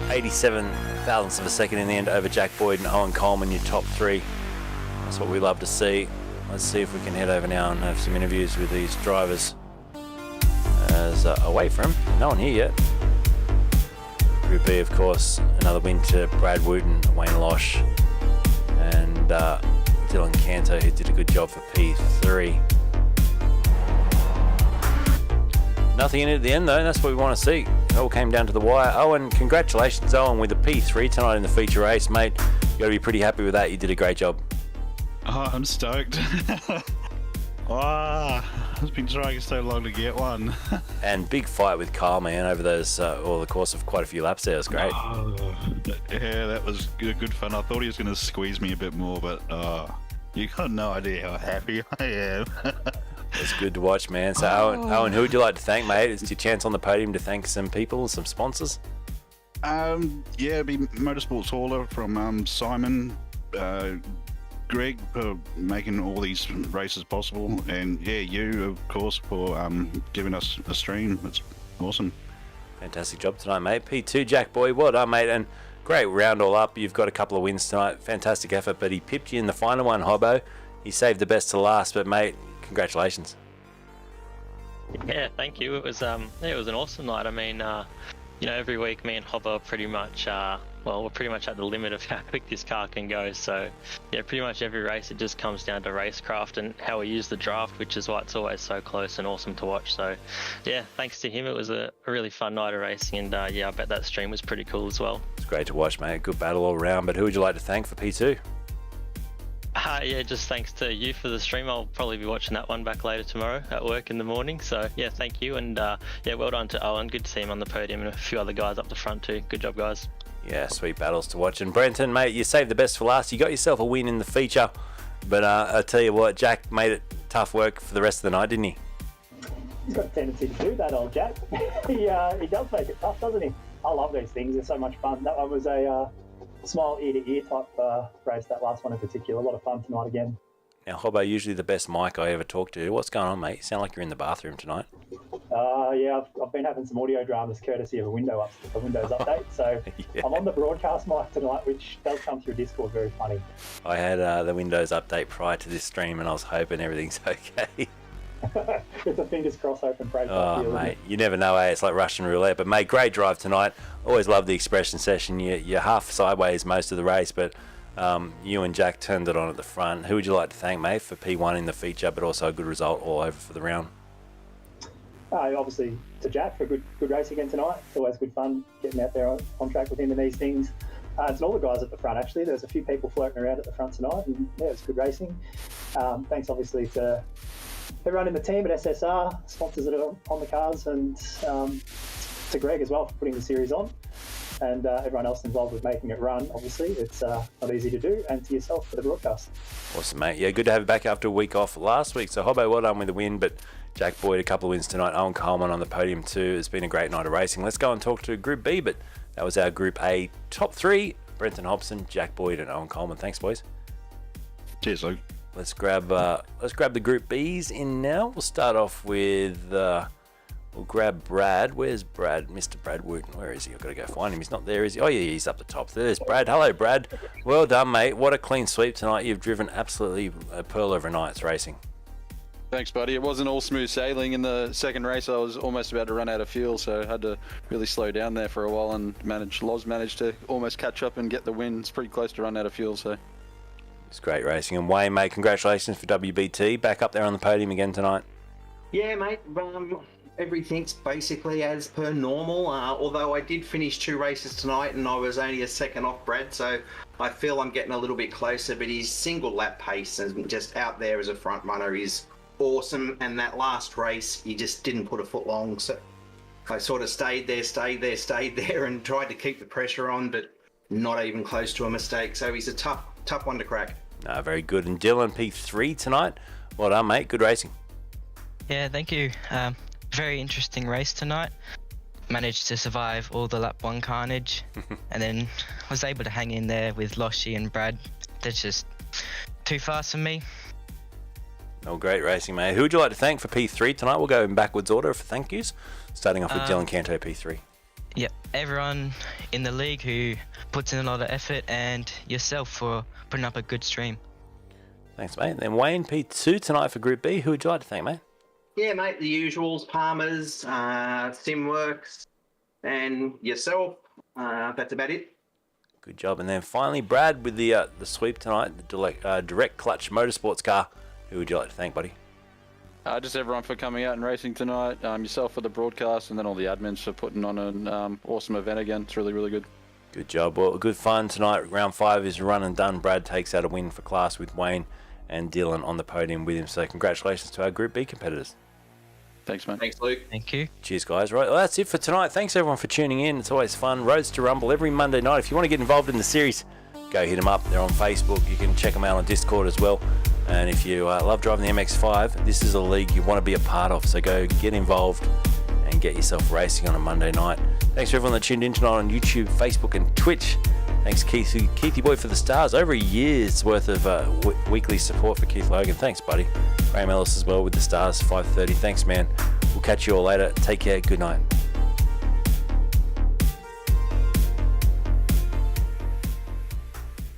87 thousandths of a second in the end over Jack Boyd and Owen Coleman, your top three. That's what we love to see. Let's see if we can head over now and have some interviews with these drivers. As away from him, no one here yet. Group B, of course, another win to Brad Wooten, Wayne Losh, and Dylan Canto, who did a good job for P3. Nothing in it at the end though, and that's what we want to see. It all came down to the wire. Owen, congratulations Owen with the P3 tonight in the feature race, mate. You got to be pretty happy with that. You did a great job. Oh, I'm stoked. I've been trying so long to get one. And big fight with Carl, man, over those the course of quite a few laps there. It was great. Yeah, that was good fun. I thought he was going to squeeze me a bit more, but you got no idea how happy I am. It's good to watch, man. So, Owen, who would you like to thank, mate? It's your chance on the podium to thank some people, some sponsors. Yeah, it'd be Motorsport Hauler from Simon, Greg for making all these races possible, and yeah, you of course for giving us a stream. It's awesome. Fantastic job tonight, mate. P2 Jack Boy, well done, mate, and great round all up. You've got a couple of wins tonight. Fantastic effort, but he pipped you in the final one, Hobbo. He saved the best to last, but mate, congratulations. Yeah, thank you. It was an awesome night. I mean, every week me and Hobbo are pretty much we're pretty much at the limit of how quick this car can go. So yeah, pretty much every race it just comes down to racecraft and how we use the draft, which is why it's always so close and awesome to watch. So yeah, thanks to him, it was a really fun night of racing, and I bet that stream was pretty cool as well. It's great to watch, mate. Good battle all around. But who would you like to thank for P2? Yeah, just thanks to you for the stream. I'll probably be watching that one back later tomorrow at work in the morning. So yeah, thank you, and well done to Owen. Good to see him on the podium, and a few other guys up the front too. Good job, guys. Yeah, sweet battles to watch. And Brenton, mate, you saved the best for last. You got yourself a win in the feature, but I tell you what, Jack made it tough work for the rest of the night, didn't he? He's got a tendency to do that, old Jack. He does make it tough, doesn't he? I love these things. They're so much fun. That one was a smile ear-to-ear type race, that last one in particular. A lot of fun tonight again. Now, Hobbo, usually the best mic I ever talk to. What's going on, mate? You sound like you're in the bathroom tonight. Yeah, I've been having some audio dramas courtesy of a Windows update. So yeah. I'm on the broadcast mic tonight, which does come through Discord. Very funny. I had the Windows update prior to this stream, and I was hoping everything's okay. It's a fingers crossed open break. Oh, mate, you never know, eh? It's like Russian roulette. But, mate, great drive tonight. Always love the expression session. You're half sideways most of the race, but you and Jack turned it on at the front. Who would you like to thank, mate, for P1 in the feature, but also a good result all over for the round? Obviously to Jack for good race again tonight. It's always good fun getting out there on track with him in these things. It's all the guys at the front, actually. There's a few people floating around at the front tonight, and yeah, it's good racing. Thanks obviously to everyone in the team at SSR, sponsors that are on the cars, and to Greg as well for putting the series on, and everyone else involved with making it run. Obviously, it's not easy to do, and to yourself for the broadcast. Awesome, mate. Yeah, good to have you back after a week off last week. So Hobbo, well done with the win, but Jack Boyd, a couple of wins tonight. Owen Coleman on the podium too. It's been a great night of racing. Let's go and talk to Group B, but that was our Group A top three. Brenton Hobson, Jack Boyd, and Owen Coleman. Thanks, boys. Cheers, Luke. Let's grab the Group Bs in now. We'll start off with we'll grab Brad. Where's Brad? Mr. Brad Wooten. Where is he? I've got to go find him. He's not there, is he? Oh yeah, he's up the top. There's Brad. Hello, Brad. Well done, mate. What a clean sweep tonight. You've driven absolutely a pearl of a night's racing. Thanks, buddy. It wasn't all smooth sailing in the second race. I was almost about to run out of fuel, so I had to really slow down there for a while, and Loz managed to almost catch up and get the win. It's pretty close to run out of fuel, so. It's great racing. And Wayne, mate, congratulations for WBT. Back up there on the podium again tonight. Yeah, mate. Everything's basically as per normal, although I did finish 2 races tonight and I was only a second off Brad, so I feel I'm getting a little bit closer, but his single lap pace and just out there as a front runner is awesome, and that last race he just didn't put a foot long, so I sort of stayed there and tried to keep the pressure on, but not even close to a mistake, so he's a tough one to crack. No, very good. And Dylan, P3 tonight. Well done, mate. Good racing. Yeah, thank you. Very interesting race tonight. Managed to survive all the lap 1 carnage and then was able to hang in there with Loshi and Brad. They're just too fast for me. Oh, great racing, mate. Who would you like to thank for P3 tonight? We'll go in backwards order for thank yous, starting off with Dylan Canto, P3. Yep, everyone in the league who puts in a lot of effort, and yourself for putting up a good stream. Thanks, mate. Then Wayne, P2 tonight for Group B. Who would you like to thank, mate? Yeah, mate, the usuals, Palmer's, Simworx, and yourself. That's about it. Good job. And then finally, Brad with the sweep tonight, the direct clutch motorsports car. Who would you like to thank, buddy? Just everyone for coming out and racing tonight. Yourself for the broadcast, and then all the admins for putting on an awesome event again. It's really, really good. Good job. Well, good fun tonight. Round 5 is run and done. Brad takes out a win for class with Wayne and Dylan on the podium with him. So congratulations to our Group B competitors. Thanks, mate. Thanks, Luke. Thank you. Cheers, guys. Right, well, that's it for tonight. Thanks, everyone, for tuning in. It's always fun. Roadster Rumble every Monday night. If you want to get involved in the series, go hit them up. They're on Facebook. You can check them out on Discord as well. And if you love driving the MX-5, this is a league you want to be a part of. So go get involved and get yourself racing on a Monday night. Thanks for everyone that tuned in tonight on YouTube, Facebook, and Twitch. Thanks, Keithy Boy, for the stars. Over a year's worth of weekly support for Keith Logan. Thanks, buddy. Graham Ellis as well with the stars, 5:30. Thanks, man. We'll catch you all later. Take care. Good night.